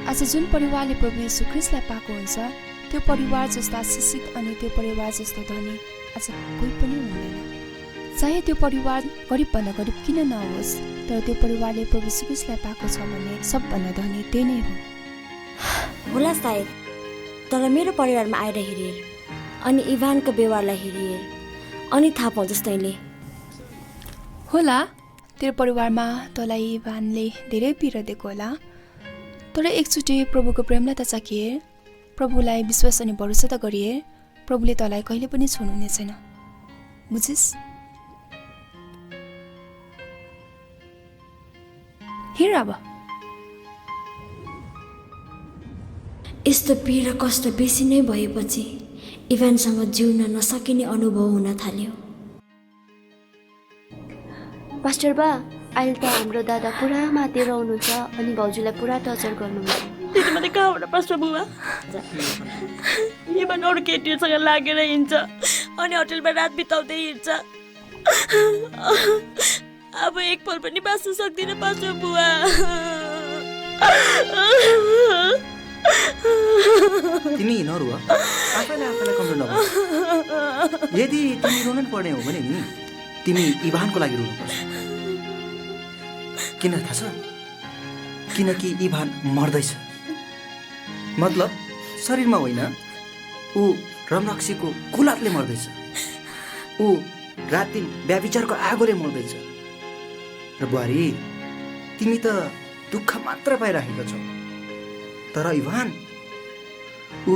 आज जुन परिवारले प्रभु येशू ख्रीष्टलाई पाएको हुन्छ त्यो परिवार जस्तो आशिषित अनि त्यो परिवार जस्तो धनी आज कोही पनि हुँदैन। चाहे त्यो परिवार गरिबभन्दा गरिब किन नहोस्, तर त्यो परिवारले प्रभु यीशु ख्रीष्टलाई पाएको छ भने सबभन्दा धनी त्यही नै हो। होला सायद, तर मेरो परिवारमा आएर हेरेर अनि इभानको व्यवहारलाई हेरेर अनि थाहा पाउँछस् तैँले। होला, तेरो परिवारमा तँलाई इभानले धेरै पीडा दिएको होला, तर एकचोटि प्रभुको प्रेमलाई त चाखिए, प्रभुलाई विश्वास अनि भरोसा त गरिए, प्रभुले तँलाई कहिले पनि छोड्नुहुने छैन। बुझिस्? हेर अब यस्तो पीडा कष्ट बेसी नै भएपछि इभानसँग जिउन नसकिने अनुभव हुन थाल्यो। पास्टर बा, अहिले त हाम्रो दादा पुरा मातेर हुनुहुन्छ अनि भाउजूलाई पुरा टर्चर गर्नुहुन्छ। त्यति मात्रै कहाँबाट पास्टर बुबा? इभान अरू केटीहरूसँग लागेर हिँड्छ अनि होटलमा रात बिताउँदै हिँड्छ। अब एक पल पनि बाँच्नु सक्दिनँ पास्टर बुबा। तिमी नरुव, आफैलाई कमजोर नभए। यदि तिमी रुनु पर्ने हो भने नि तिमी इभानको लागि रुनुपर्छ। किन थाहा छ? किनकि इभान मर्दैछ, मतलब शरीरमा होइन, ऊ रमरक्सीको कुलतले मर्दैछ, ऊ रात दिन व्याभिचारको आगोले मर्दैछ। र बुहारी, तिमी त दुःख मात्र पाइराखेको छौ, तर इभान ऊ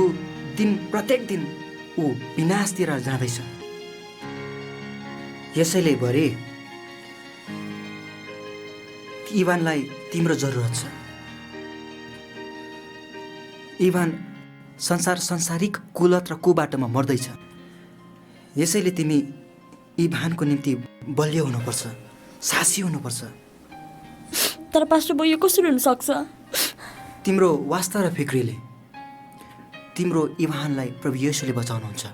प्रत्येक दिन ऊ विनाशतिर जाँदैछ। यसैले बुहारी, इभानलाई तिम्रो जरुरत छ। इभान संसारिक कुलत र कुबाटोमा मर्दैछ। यसैले तिमी इभानको निम्ति बलियो हुनुपर्छ, साहसी हुनुपर्छ। तर पास्टर बुबा, यो कसरी हुन सक्छ? तिम्रो वास्ता र फिक्रीले तिम्रो इभानलाई प्रभु येशूले बचाउनुहुन्छ।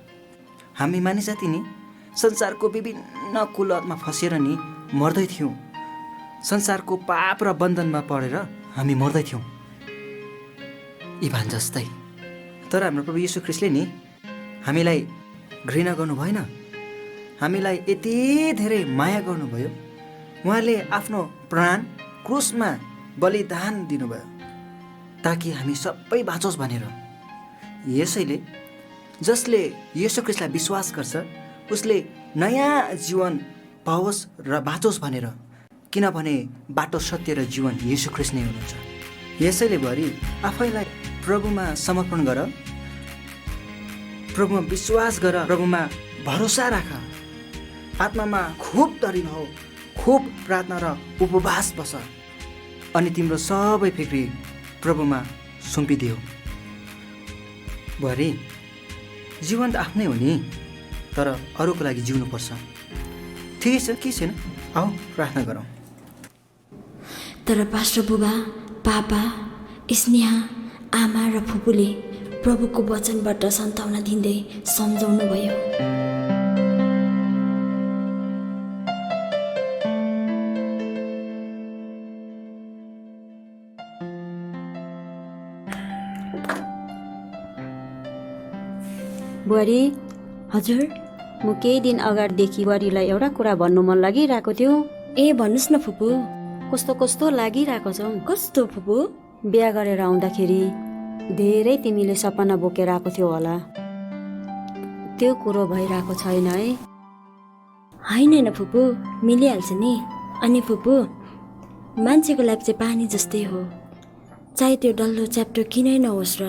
हामी मानिस जाति नि संसारको विभिन्न कुलतमा फसेर नि मर्दै थियौँ। संसारको पाप र बन्धनमा परेर हामी मर्दै थियौँ इभान जस्तै। तर हाम्रो प्रभु येशू ख्रीष्टले नि हामीलाई घृणा गर्नु भएन, हामीलाई यति धेरै माया गर्नुभयो। उहाँले आफ्नो प्राण क्रुसमा बलिदान दिनुभयो ताकि हामी सबै बाँचोस् भनेर। यसैले जसले येशू ख्रीष्टलाई विश्वास गर्छ उसले नयाँ जीवन पाओस् र बाँचोस् भनेर, किनभने बाटो सत्य र जीवन येशू ख्रीष्ट नै हुनुहुन्छ। यसैले भरि आफैलाई प्रभुमा समर्पण गर, प्रभुमा विश्वास गर, प्रभुमा भरोसा राख, आत्मामा खुब डरिन हो, खुब प्रार्थना र उपवास बस, अनि तिम्रो सबै फिक्री प्रभुमा सुम्पिदियो। भरि जीवन त आफ्नै हो नि, तर अरूको लागि जिउनुपर्छ। ठिकै छ, के छैन, आऊ प्रार्थना गरौँ। तर पास्टर बुबा, पापा, स्नेहा, आमा र फुपूले प्रभुको वचनबाट सन्ताउना दिँदै सम्झाउनु भयो। बुहारी, हजुर, म केही दिन अगाडिदेखि बुहारीलाई एउटा कुरा भन्नु मन लागिरहेको थियो। ए भन्नुहोस् न फुपू। कस्तो कस्तो लागिरहेको छ। कस्तो फुपू? बिहा गरेर आउँदाखेरि धेरै तिमीले सपना बोकेर आएको थियो होला, त्यो कुरो भइरहेको छैन है? होइन फुपू, मिलिहाल्छ नि। अनि फुपू, मान्छेको लाइफ चाहिँ पानी जस्तै हो, चाहे त्यो डल्लो च्याप्टो किनै नहोस् र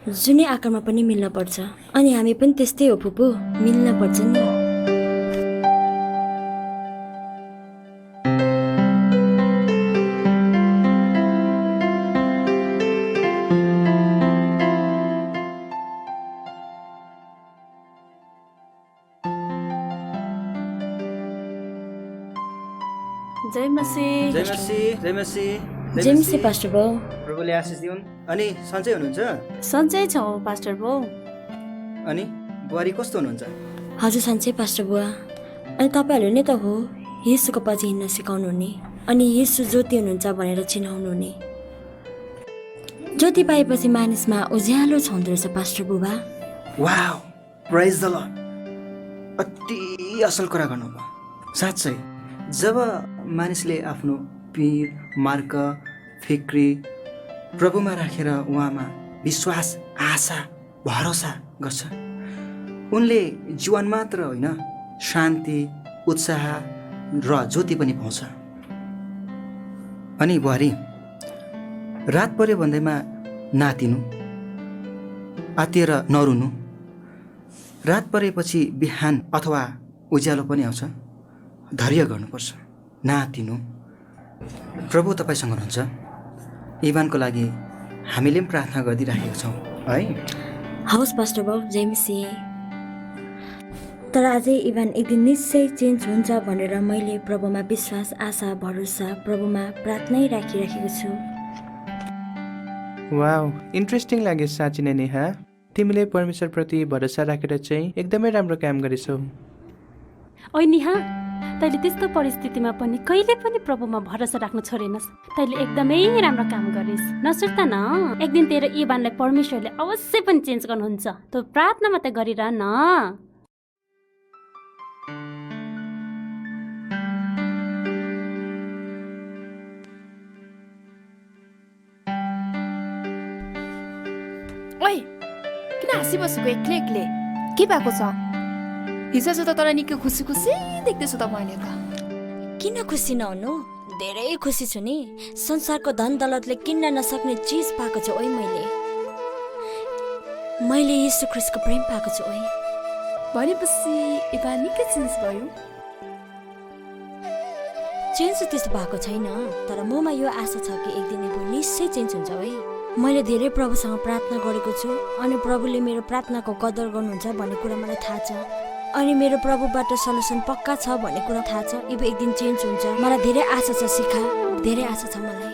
जुनै आकारमा पनि मिल्न पर्छ। अनि हामी पनि त्यस्तै हो फुपू, मिल्न पर्छ नि। जय मसीह। जय मसीह, जय मसीह, जय मसीह पास्टर बाउ। प्रभुले आशिष दिउन्। अनि सन्चै हुनुहुन्छ? सन्चै छौ पास्टर बाउ। अनि बुहारी कस्तो हुनुहुन्छ? हजुर सन्चै पास्टर बुवा। अनि तपाईँहरू नै त हो येशूको पछि हिँड्न सिकाउनु हुने, अनि येशू ज्योति हुनुहुन्छ भनेर चिनाउनु हुने। ज्योति पाएपछि मानिसमा उज्यालो छाउँदो रहेछ पास्टर बुबा। Wow, praise the Lord. अति असल कुरा गर्नुभयो। साँच्चै जब मानिसले आफ्नो पिर, मार्ग, फिक्री प्रभुमा राखेर उहाँमा विश्वास, आशा, भरोसा गर्छ, उनले जीवन मात्र होइन, शान्ति, उत्साह र ज्योति पनि पाउँछ। अनि बुहारी, रात पर्यो भन्दैमा नातिनु, आत्तिएर नरुनु। रात परेपछि बिहान अथवा उज्यालो पनि आउँछ। धैर्य गर्नुपर्छ, नातिनु। प्रभु तपाईँसँग हुनुहुन्छ। इभानको लागि हामीले पनि प्रार्थना गरिदिइराखेका छौँ है। हवस् पास्टर बाउ, जय मसीह। तर अझै इभान एक दिन निश्चय चेन्ज हुन्छ भनेर मैले प्रभुमा विश्वास, आशा, भरोसा, प्रभुमा प्रार्थनै राखिराखेको छु। वाउ, इन्ट्रेस्टिङ लाग्यो साँच्ची नै नेहा। तिमीले परमेश्वरप्रति भरोसा राखेर चाहिँ एकदमै राम्रो काम गरेछौ। ओइ निहा, तैँले त्यस्तो परिस्थितिमा पनि कहिले पनि प्रभुमा भरोसा राख्नु छोडेनस्। तैँले एकदमै राम्रो काम गरिस्। नसुर्ता न, एक दिन तेरो इभानलाई परमेश्वरले अवश्य पनि चेन्ज गर्नुहुन्छ। तँ प्रार्थना मात्रै गरिरह न। ओइ, किन हाँसिबसेको एक्लै एक्लै? के भएको छ? हिजो त तर निकै खुसी खुसी देख्दैछु त मैले त। किन खुसी नहुनु? धेरै खुसी छु नि। संसारको धन दौलतले किन्न नसक्ने चिज पाएको छु ओइ मैले यीशु ख्रीष्टको प्रेम पाएको छु ओइ। भनेपछि इभा निकै चेन्ज भयो। चेन्ज त्यस्तो भएको छैन, तर ममा यो आशा छ कि एक दिन निश्चय चेन्ज हुन्छ ओइ। मैले धेरै प्रभुसँग प्रार्थना गरेको छु अनि प्रभुले मेरो प्रार्थनाको कदर गर्नुहुन्छ भन्ने कुरा मलाई थाहा छ। अनि मेरो प्रभुबाट सल्युसन पक्का छ भन्ने कुरा थाहा छ। अब एक दिन चेन्ज हुन्छ, मलाई धेरै आशा छ। शिखा, धेरै आशा छ मलाई।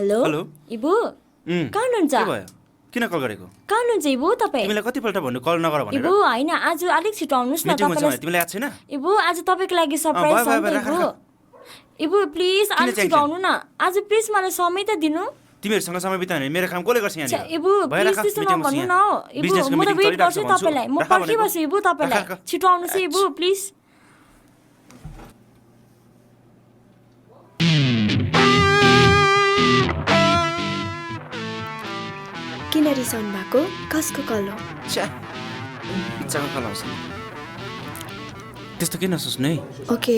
हेलो हेलो इबु उम्, कहाँ हुनुहुन्छ के भयो किन कल गरेको कहाँ हुनुहुन्छ इबु तपाईँ तिमीलाई कतिपल्ट भन्नु कल नगर भनेर इबु होइन आज अलिक छिटो आउनुहोस् न मिटिङमा छौँ तपाईँलाई तिमीलाई याद छैन इबु आज तपाईँको लागि सरप्राइज छ भयो, नि त राख, इबु इबु प्लिज किन अलिक छिटो चाहिन्छ? आउनु न आज प्लिज मलाई समय त दिनु तिमीहरूसँग समय बितायो भने मेरो काम कसले गर्छ छ्या, यहाँ इबु प्लिज त्यस्तो नभन्नु न इबु म त वेट गर्छु तपाईँलाई म पर्खिबस्छु इबु तपाईँलाई छिटो आउनुहोस् है इबु प्लिज किन रिसाउनु भएको कसको कल हो इच्छाको कल आउँछ त्यस्तो किन नसोच्नु है ओके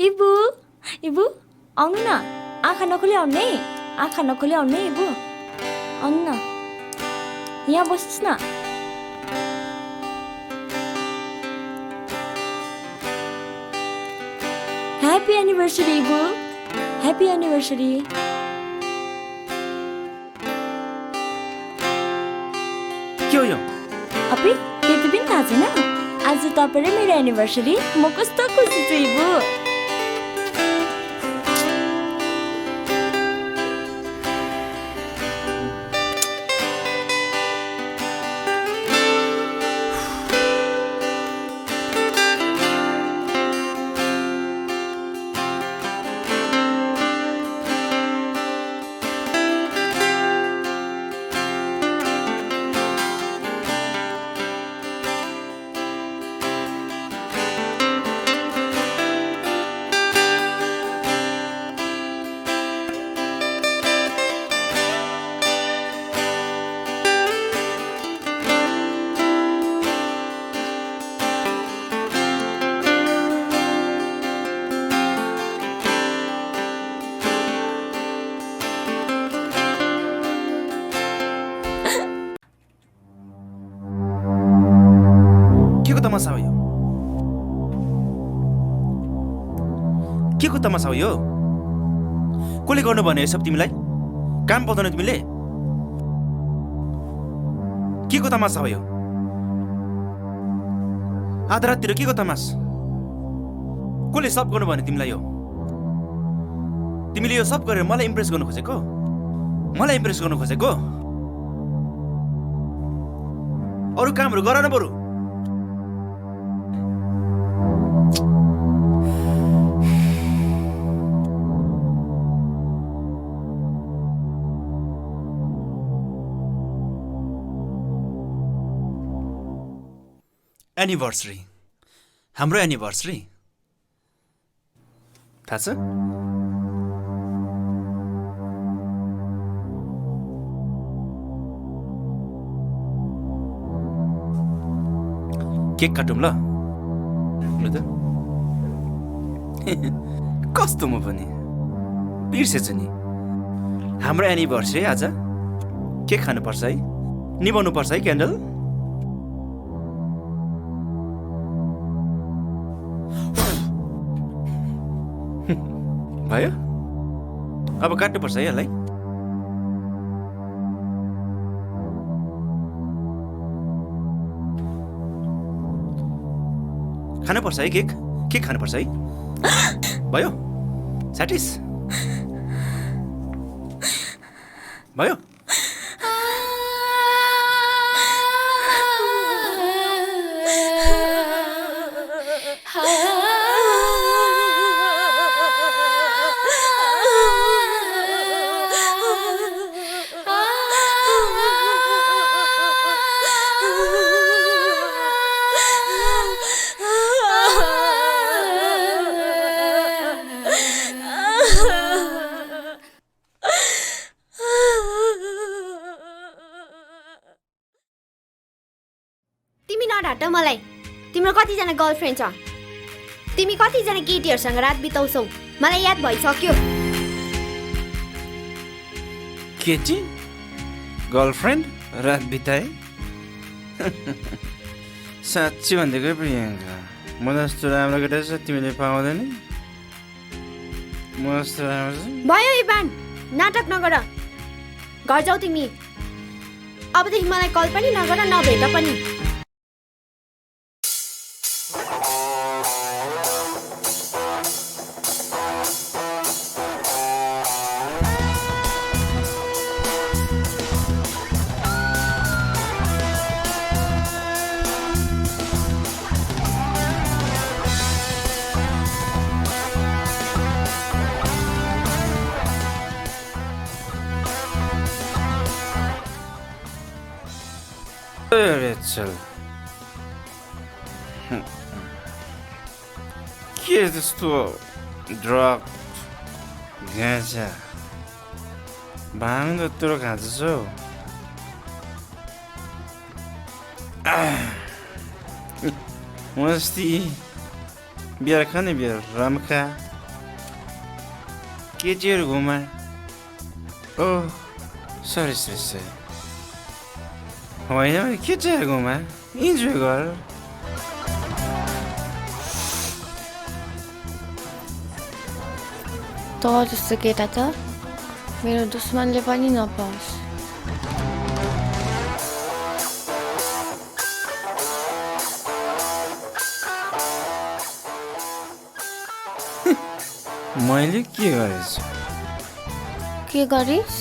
इबु इबु आउनु न आँखा नखोली आउने आँखा नखोली आउने इबु आउनु न यहाँ बस्नुहोस् न ह्याप्पी एनिभर्सरी इबु ह्याप्पी एनिभर्सरी के हो यो अपी त्यति पनि थाहा छैन आज तपाईँ र मेरो एनिभर्सरी म कस्तो खुसी छु इबु तमासा हो यो के को तमासा हो यो कसले गर्नु भने यो सब तिमीलाई काम पाउँदैन तिमीले के को तमासा हो यो आधा राततिर के को तमास कसले सब गर्नु भने तिमीलाई यो तिमीले यो सब गरेर मलाई इम्प्रेस गर्नु खोजेको अरू कामहरू गर न बरु। एनिभर्सरी, हाम्रो एनिभर्सरी थाहा छ? केक काटौँ ल त। कस्तो म पनि बिर्सेछु नि। हाम्रो एनिभर्सरी आज केक खानुपर्छ है, निभाउनु पर्छ है क्यान्डल। भयो, अब काट्नुपर्छ है यसलाई। खानुपर्छ है केक, केक खानुपर्छ है। भयो, स्याटिस भयो। तिमी नढाट मलाई। तिम्रो कतिजना गर्लफ्रेन्ड छ? तिमी कतिजना केटीहरूसँग रात बिताउँछौ? मलाई याद भइसक्यो। केटी गर्लफ्रेन्ड रात बिताए? साँच्ची भन्देको प्रियङ्का, म जस्तो राम्रो केटा छ तिमीले पाउँदैन। म जस्तो राम्रो छ। भयो इभान, नाटक नगर। घर जाऊ तिमी। अबदेखि मलाई कल पनि नगर, नभेट पनि। चल के त्यस्तो ड्रग गाँजा भाङ जत्रो खाँदैछौ? मस्ती बिहार खाने बिहार रम्का केटीहरू घुमा। ओ सरी सरी सरी, होइन केटीहरू घुमा, इन्जोय गर। त जस्तो केटा त मेरो दुश्मनले पनि नपाओस्। मैले के गरेछु? के गरिस्?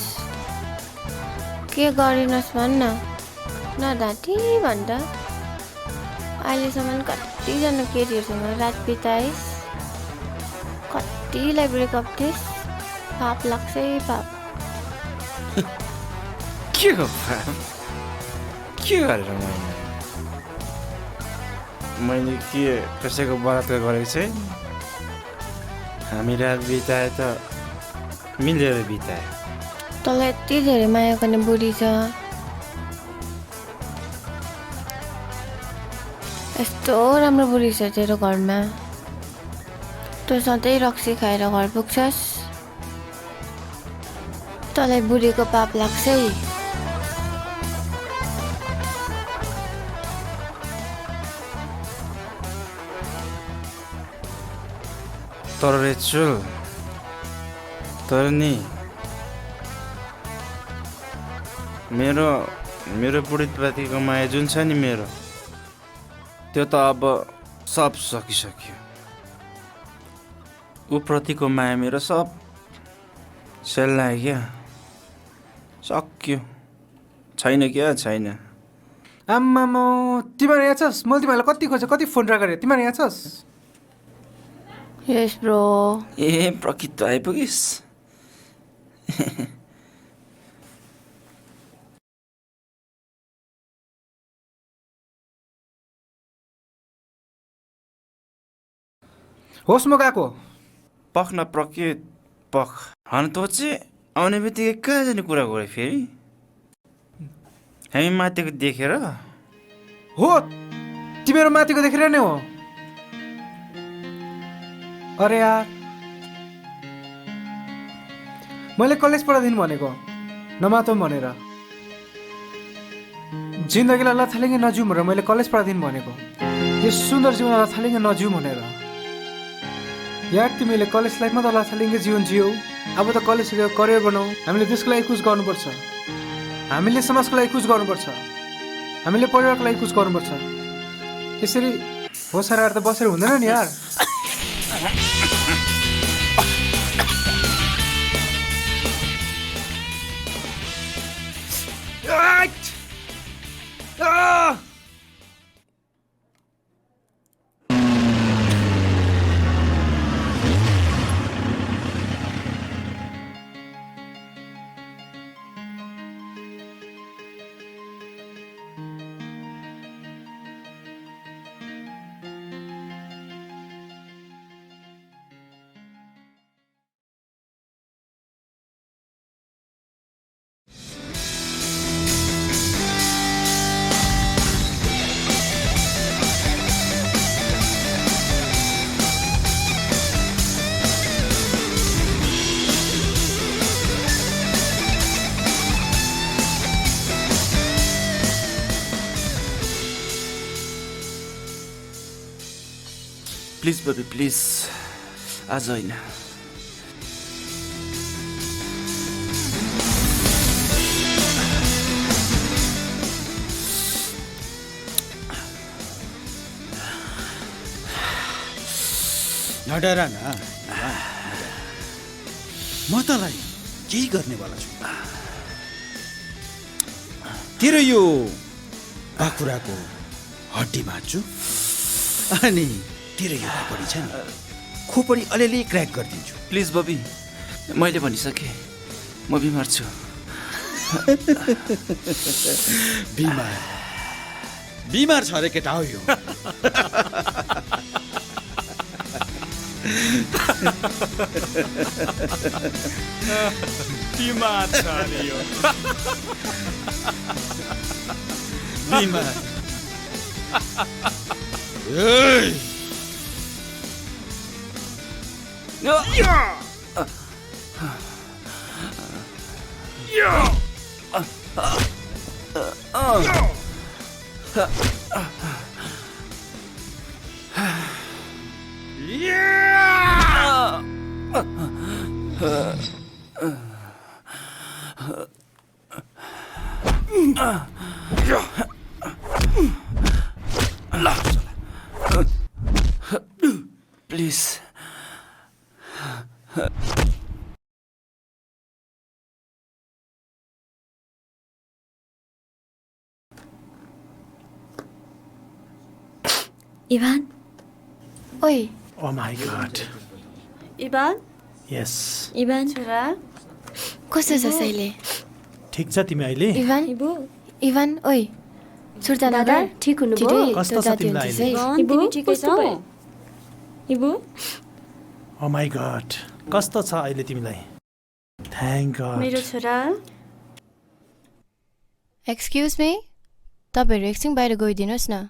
के गरिनस् भन्न, नढाँटी भन्दा। अहिलेसम्म कतिजना केटीहरूसँग रात बिताइस्, कतिलाई ब्रेकअप दिइस्। पाप लाग्छ है पाप। के हो पाप? के गरेर मैले के कसैको बलात्कार गरेको छैन। हामी रात बिताए त मिलेर बिताए। तँलाई यति धेरै माया गर्ने बुढी छ, यस्तो राम्रो बुढी छ तेरो घरमा। तँ सधैँ रक्सी खाएर घर पुग्छस्। तँलाई बुढीको पाप लाग्छ है। तर रेचल, तर नि मेरो बुढीप्रतिको माया जुन छ नि मेरो, त्यो त अब सब सकिसक्यो। ऊ प्रतिको माया मेरो सब सेल्लायो क्या, सक्यो। छैन क्या छैन। आम्मामा तिमीहरू यहाँ छस्? मैले तिमीहरूलाई कति खोजेँ, कति फोन ट्राई गरेँ, तिमीहरू यहाँ छस्? यस ब्रो। ए प्रकृत त आइपुगिस्। होस् म गएको। पख न प्रकृत पख। हन तँ चाहिँ आउने बित्तिकै कहाँ जाने कुरा गरे फेरि? हामी माथिको देखेर? हो तिमीहरू माथिको देखेर नै हो। अरे यार मैले कलेज पढाइदिनु भनेको नमातौँ भनेर, जिन्दगीलाई लथालिङ्गे नजिउँ भनेर मैले कलेज पढाइदिनु भनेको, यस सुन्दर जीवन लथालिङ्गे नजिउँ भनेर। यार तिमीले कलेज लाइफमा त लथालिङ्गे जीवन जियौ, अब त कलेज करियर बनाऊ। हामीले देशको लागि कुछ गर्नुपर्छ, हामीले समाजको लागि कुछ गर्नुपर्छ, हामीले परिवारको लागि कुछ गर्नुपर्छ। यसरी होसाएर त बसेर हुँदैन नि यार। प्लिज बबी प्लिज, आज होइन। नडर न, म तँलाई केही गर्नेवाला छु। तेरो यो बाखुराको हड्डी भाँच्छु अनि तेरो यो खोपडी छ नि, खोपडी अलिअलि क्र्याक गरिदिन्छु। प्लिज बबी, मैले भनिसकेँ म बिमार छु। बिमार छ अरे केटा हो यो। बिमार छ अरे यो। बिमार। Please Ivan. ओइ oh my God. Ivan. Yes Ivan छोरा कस्तो छ सहिले? ठिक छ तिमी अहिले? इभान इभान ओइ सुर्ता दादा ठिक हुनुभयो? कस्तो छ तिमीलाई अहिले? इबु ठिकै छ इबु? ओ माई गॉड, कस्तो छ अहिले तिमीलाई? Thank God. मेरो छोरा। एक्सक्युज मी, तपाईँहरू एकछिन बाहिर गइदिनुहोस् न।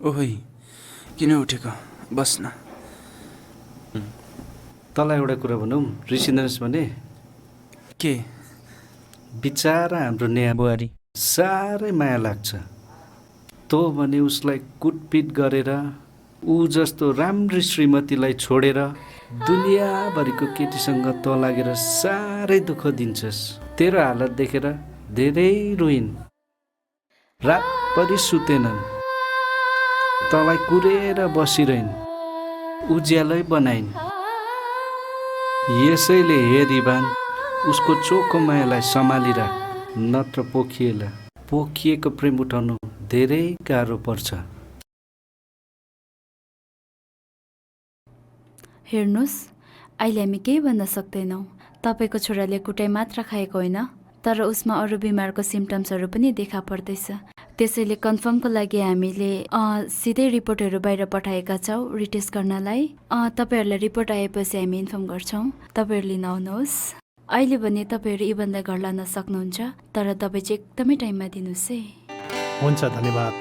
ओइ किन उठेको? बस्न। तँलाई एउटा कुरा भनौँ, रिसिँदैनस् भने? के? बिचारा हाम्रो नेहा बुहारी साह्रै माया लाग्छ। तँ भने उसलाई कुटपिट गरेर ऊ जस्तो राम्री श्रीमतीलाई छोडेर दुनियाँभरिको केटीसँग तँ लागेर साह्रै दुःख दिन्छस्। तेरो हालत देखेर धेरै रोइन्। रात परि सुतेनन्, तँलाई कुरेर बसिरहन्, उज्यालै बनाइन्। यसैले हेर इभान, उसको चोखो मायालाई सम्हालिराख, नत्र पोखिएला। पोखिएको प्रेम उठाउनु धेरै गाह्रो पर्छ। हेर्नुहोस्, अहिले हामी केही भन्न सक्दैनौँ। तपाईँको छोराले कुटाइ मात्र खाएको होइन, तर उसमा अरू बिमारको सिम्टम्सहरू पनि देखा पर्दैछ। त्यसैले कन्फर्मको लागि हामीले सिधै रिपोर्टहरू बाहिर पठाएका छौँ रिटेस्ट गर्नलाई। तपाईँहरूलाई रिपोर्ट आएपछि हामी इन्फर्म गर्छौँ। तपाईँहरूले नआउनुहोस्। अहिले भने तपाईँहरू इभनलाई घर लान सक्नुहुन्छ, तर तपाईँ चाहिँ एकदमै टाइममा दिनुहोस् है। हुन्छ, धन्यवाद।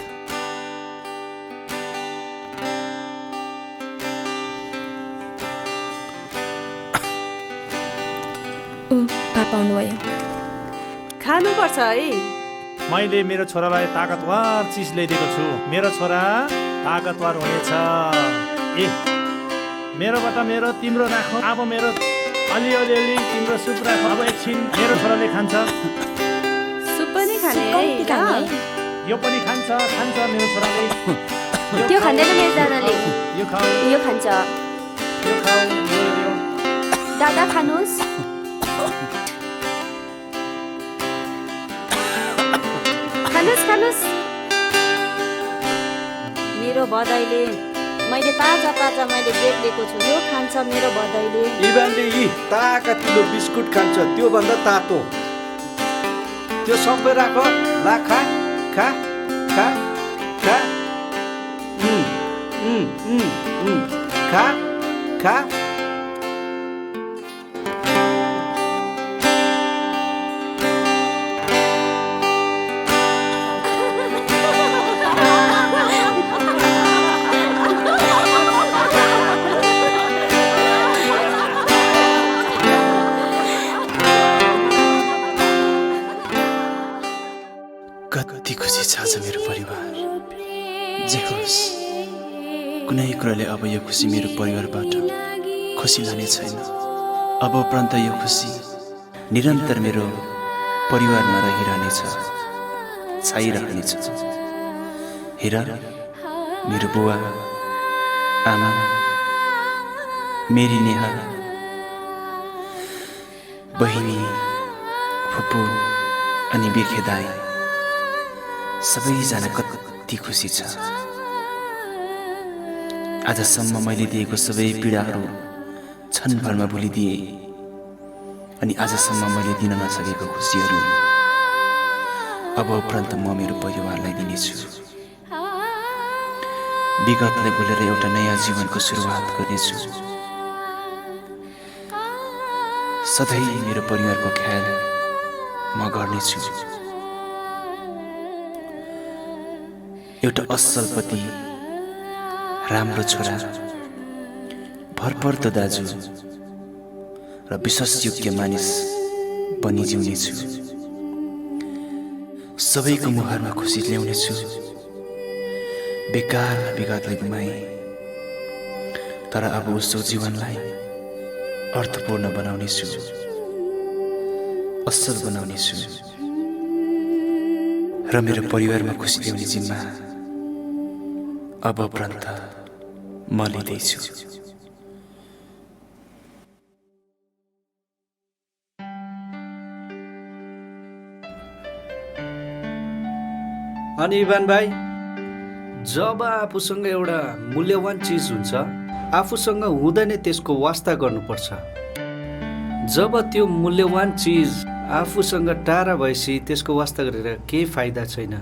पापा आउनुभयो। खानुपर्छ है। मैले मेरो छोरालाई ताकतवर चिज ल्याइदिएको छु। मेरो छोरा ताकतवर हुनेछ। ए मेरोबाट मेरो तिम्रो राखो। अब मेरो अलिअलि तिम्रो सुप राखो। अब एकछिन मेरो छोराले खान्छ। सुप पनि खाने है? यो पनि खान्छ मेरो छोराले। त्यो खाँदैन मेरो दादाले। यो खाऊ। यो खान्छ। यो खाऊ। दादा खानुहोस्। खानुहोस्। मेरो भदाइले मैले ताजा मैले ब्रेड लिएको छु, यो खान्छ मेरो भदाइले। इभानले यी ताकतिलो बिस्कुट खान्छ, त्यो भन्दा तातो। त्यो सबै राख, ला खा खा खा खा खा खा। कति खुसी छ आज मेरो परिवार। जे होस्, कुनै कुराले अब यो खुसी मेरो परिवारबाट खुसी लाने छैन। अब उपरान्त यो खुसी निरन्तर मेरो परिवारमा रहिरहनेछ, छाइरहनेछ। हेर, मेरो बुवा, आमा, मेरी नेहा, बहिनी, फुपू अनि बिर्खे दाई, सबैजना कति खुसी छ। आजसम्म मैले दिएको सबै पीडाहरू क्षणभरमा भुलिदिए अनि आजसम्म मैले दिन नसकेको खुसीहरू अब उपरान्त म मेरो परिवारलाई दिनेछु। विगतलाई भुलेर एउटा नयाँ जीवनको सुरुवात गर्नेछु। सधैँ मेरो परिवारको ख्याल म गर्नेछु। एउटा असल पति, राम्रो छोरा, भरपर्दो दाजु र विश्वासयोग्य मानिस बनी जिउनेछु। सबैको मुहारमा खुसी ल्याउनेछु। बेकार विगतलाई गुमाए, तर अब उसको जीवनलाई अर्थपूर्ण बनाउनेछु, असल बनाउनेछु र मेरो परिवारमा खुसी ल्याउने जिम्मा अब उपरान्त म लिँदैछु। अनि इभान भाइ, जब आफूसँग एउटा मूल्यवान चिज हुन्छ, आफूसँग हुँदैन त्यसको वास्ता गर्नुपर्छ। जब त्यो मूल्यवान चिज आफूसँग टाढा भएपछि त्यसको वास्ता गरेर केही फाइदा छैन।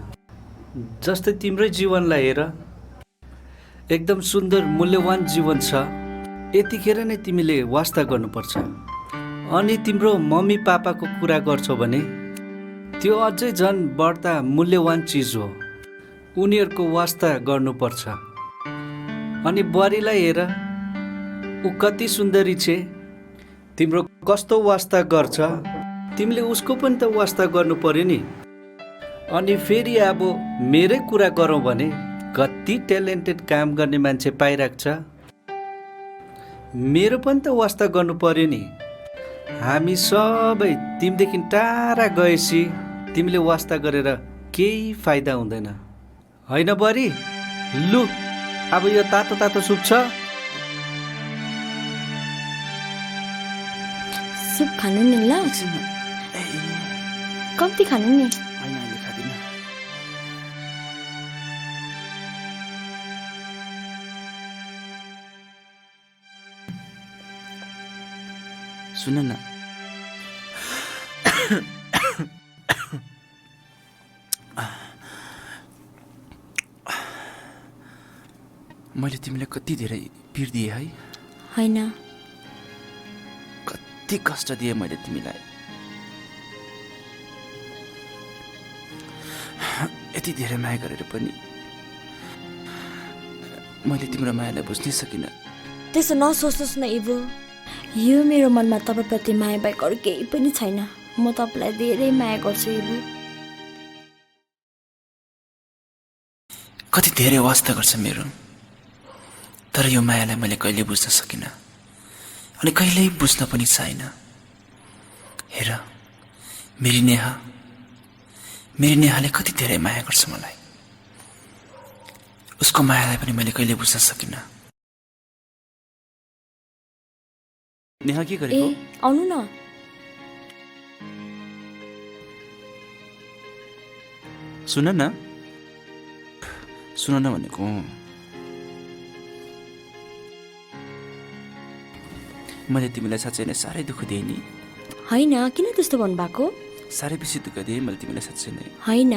जस्तै तिम्रै जीवनलाई हेर, एकदम सुन्दर मूल्यवान जीवन छ, यतिखेर नै तिमीले वास्ता गर्नुपर्छ। अनि तिम्रो मम्मी पापाको कुरा गर्छौ भने त्यो अझै झन् बढ्ता मूल्यवान चिज हो, उनीहरूको वास्ता गर्नुपर्छ। अनि बुहारीलाई हेर, ऊ कति सुन्दरी छे, तिम्रो कस्तो वास्ता गर्छ, तिमीले उसको पनि त वास्ता गर्नु पर्यो नि। अनि फेरि अब मेरै कुरा गरौँ भने कति ट्यालेन्टेड काम गर्ने मान्छे पाइरहेको छ, मेरो पनि त वास्ता गर्नु पर्यो नि। हामी सबै तिमीदेखि टाढा गएपछि तिमीले वास्ता गरेर केही फाइदा हुँदैन। होइन बुहारी, लु अब यो तातो तातो सुप छ। सुप खानु नि ल, कम्ती खानु नि। सुन न, मैले तिमीलाई कति धेरै पीड दिएँ है? होइन, कति कष्ट दिएँ मैले तिमीलाई। यति धेरै माया गरेर पनि मैले तिम्रो मायालाई बुझ्नै सकिनँ। त्यसो नसोच्नुहोस् न इबु, यो मेरो मनमा तपाईँप्रति माया बाहेक अरू केही पनि छैन। म तपाईँलाई धेरै माया गर्छु इबु। कति धेरै वास्ता गर्छ मेरो, तर यो मायालाई मैले कहिले बुझ्न सकिनँ अनि कहिल्यै बुझ्न पनि चाहिनँ। हेर मेरी नेहाले कति धेरै माया गर्छ मलाई, उसको मायालाई पनि मैले कहिले बुझ्न सकिनँ। नेहा के गरेको? आउनु न। सुन न भनेको। मैले तिमीलाई साँच्चै नै साह्रै दुःख दिएँ नि। होइन, किन त्यस्तो भन्नुभएको? साह्रै बेसी दुःख दिएँ मैले तिमीलाई साँच्चै नै। होइन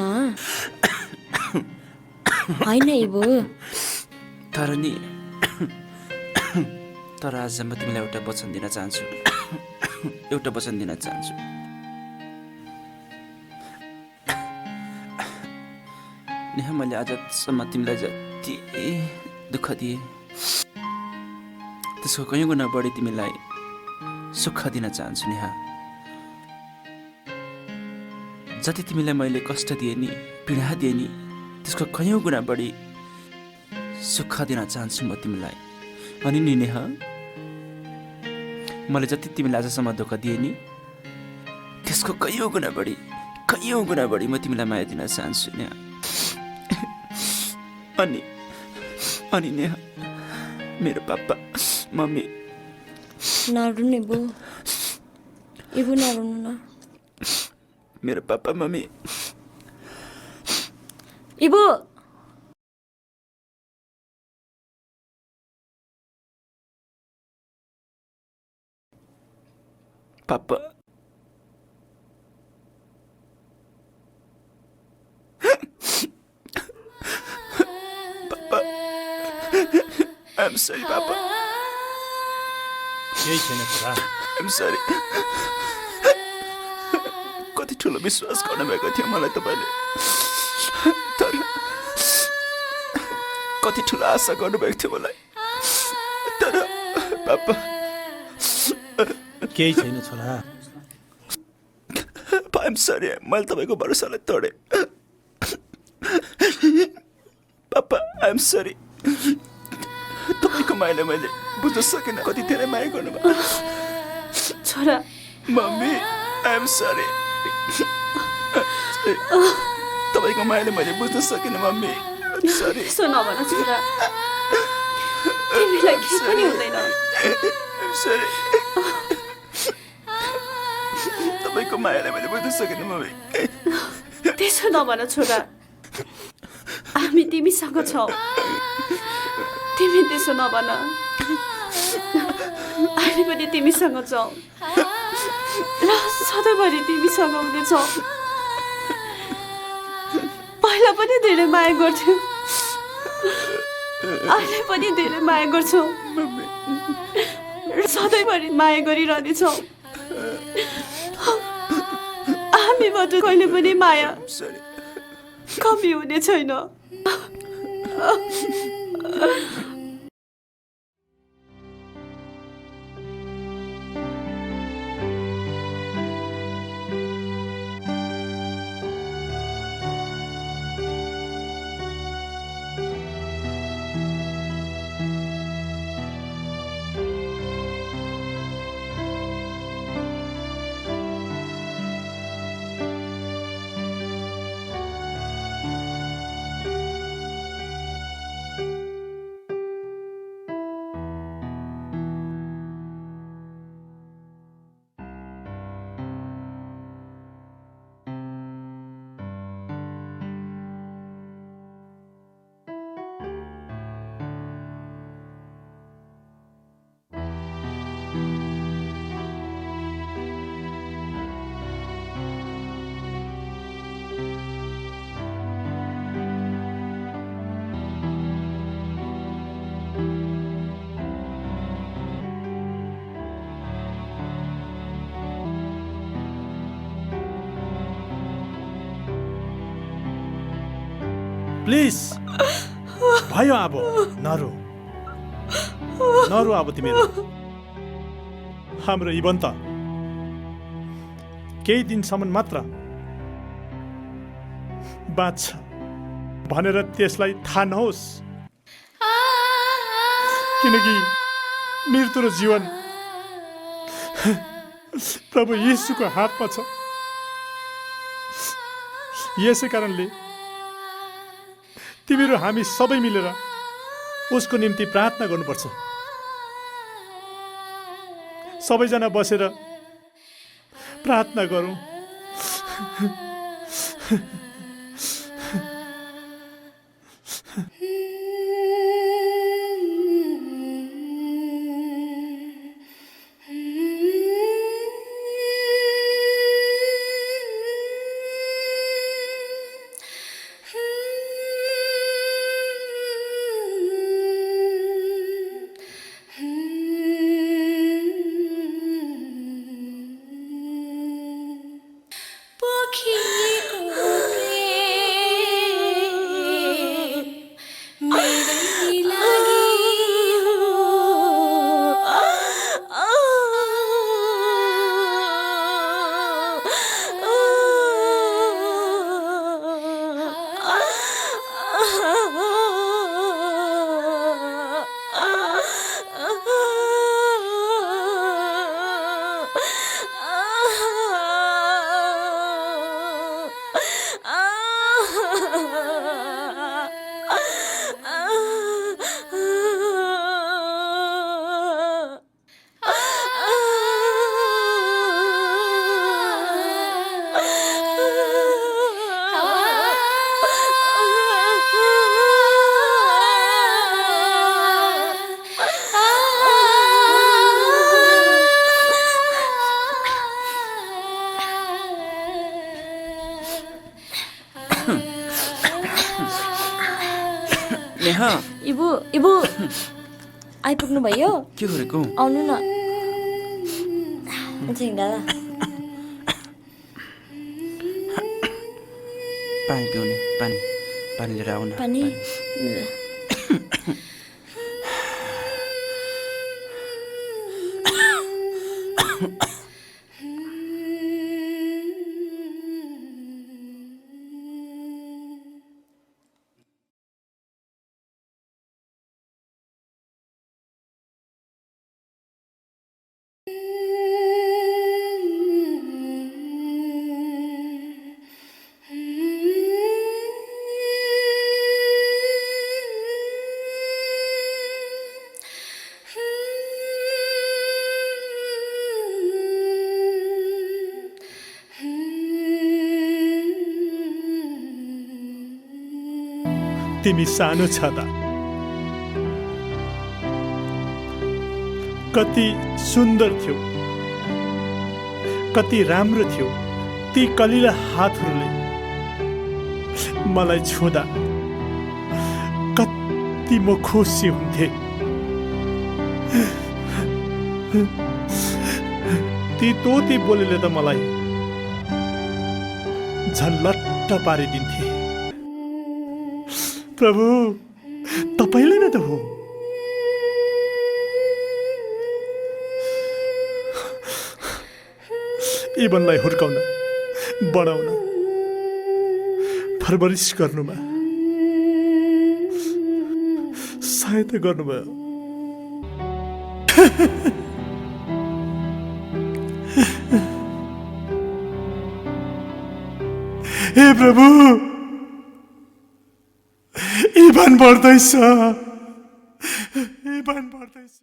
होइन इबु, तर आज म तिमीलाई एउटा वचन दिन चाहन्छु। नेहा, मैले आजसम्म तिमीलाई जति दुःख दिएँ त्यसको कयौँ गुणा बढी तिमीलाई सुख दिन चाहन्छु नेहा। जति तिमीलाई मैले कष्ट दिएँ नि, पीडा दिएँ नि, त्यसको कयौँ गुणा बढी सुख दिन चाहन्छु म तिमीलाई। अनि नि नेहा, मैले जति तिमीलाई आजसम्म धोका दिएँ नि, त्यसको कयौँ गुणा बढी म तिमीलाई माया दिन चाहन्छु नेहा। अनि नेहा, मेरो पापा मम्मी। नरुनु इबु, नरुनु न। मेरो papa mummy. Ibu, papa, I'm sorry, Papa. केही छैन छोरा। I'm sorry. कति ठुलो विश्वास गर्नुभएको थियो मलाई तपाईँले, तर कति ठुलो आशा गर्नुभएको थियो मलाई, तर पापा। केही छैन छोरा। I'm sorry, मैले तपाईँको भरोसालाई तोडेँ। पापा, I'm sorry. तपाईँको मायालाई मैले बुझ्न सकिनँ, कति धेरै माया गर्नुभयो छोरा। Mummy, I'm sorry. तपाईँको मायाले मैले बुझ्न सकिनँ मम्मी। सरी। यसो नभन छोरा, तिमीलाई केही पनि हुँदैन। सरी। तपाईँको मायालाई मैले बुझ्न सकिनँ मम्मी। त्यसो नभन छोरा, हामी तिमीसँग छौँ। तिमी त्यसो नभन, हामी पनि तिमीसँग छौँ र सधैँभरि तिमीसँग हुनेछौँ। पहिला पनि धेरै माया गर्थ्यौँ, अहिले पनि धेरै माया गर्छौँ र सधैँभरि माया गरिरहनेछौँ। हामीबाट कहिले पनि माया कमी हुने छैन। प्लिज भयो अब नरो अब तिमीहरू हाम्रो इभन त केही दिनसम्म मात्र बाँच्छ भनेर त्यसलाई थाहा नहोस्, किनकि मृत्यु र जीवन प्रभु येशूको हातमा छ। यसै कारणले तिमीहरू हामी सबै मिलेर उसको निम्ति प्रार्थना गर्नुपर्छ। सबैजना बसेर प्रार्थना गरौँ। इबु आइपुग्नु भयो? के गरेको? आउनु न। दादा पानी पिउने, पानी लिएर आउन। पानी तिमी सानो छँदा कति सुन्दर थियो, कति राम्रो थियो। ती कलिला हातहरूले मलाई छुँदा कति म खुसी हुन्थे। ती तोती बोलीले त मलाई झलट्ट पारिदिन्थे। प्रभु तपाईले नै त हो। इबनलाई हुर्काउन, बढाउन, परवरिश गर्नुमा सहायता गर्नुभयो। हे प्रभु, इबन बढ्दैछ, इबन बढ्दैछ।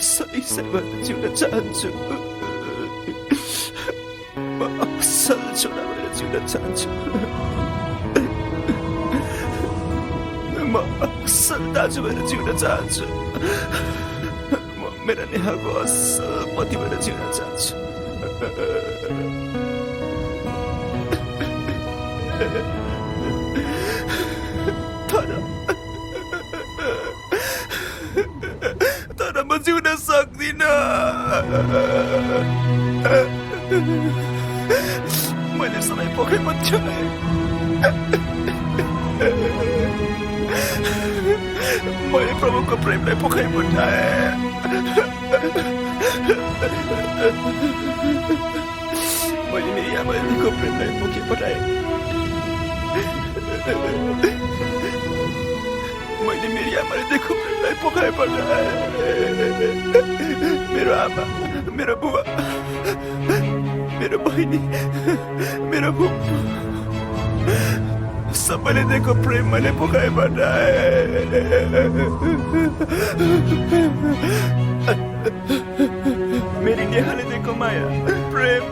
सही सेवा जिउन चाहन्छु म असल छोरा भएर जिउन चाहन्छु म असल दाजु भएर जिउन चाहन्छु म मेरा नेहाको असल पति भएर जिउन चाहन्छु तर म जिउन सक्दिनँ मैले सबै पोखै पछ्याएँ मैले प्रभुको प्रेमलाई पोखै पठाएँ मैले मेरी आमाको प्रेमलाई पोखै पठाएँ मैले मेरी आमाको प्रेमलाई पोखै पठाएँ मेरो आमा मेरो बुबा मेरो बहिनी मेरो फुपू सबैले दिएको प्रेम मैले पोखाइ पठाएँ मेरी नेहाले दिएको माया प्रेम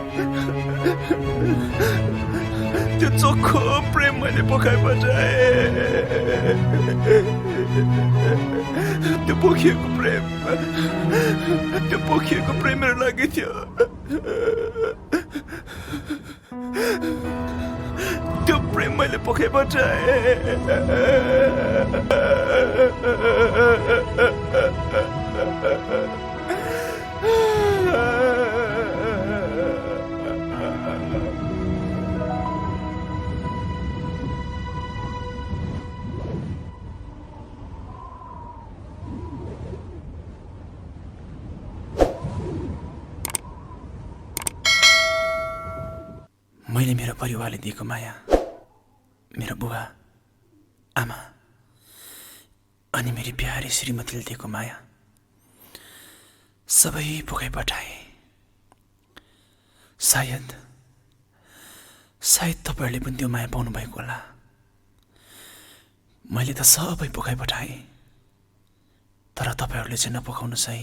त्यो चोखो प्रेम मैले पोखाइ पठाएँ त्यो पोखिएको प्रेम मेरो लागि थियो त्यो प्रेम मैले पोखै पठाएँ मैले मेरो परिवारले दिएको माया मेरो बुवा आमा अनि मेरी प्यारी श्रीमतीले दिएको माया सबै पोखै पठाए सायद तपाईँहरूले पनि त्यो माया पाउनु भएको होला मैले त सबै पोखै पठाएँ तर तपाईँहरूले चाहिँ नपोखाउनुहोस् है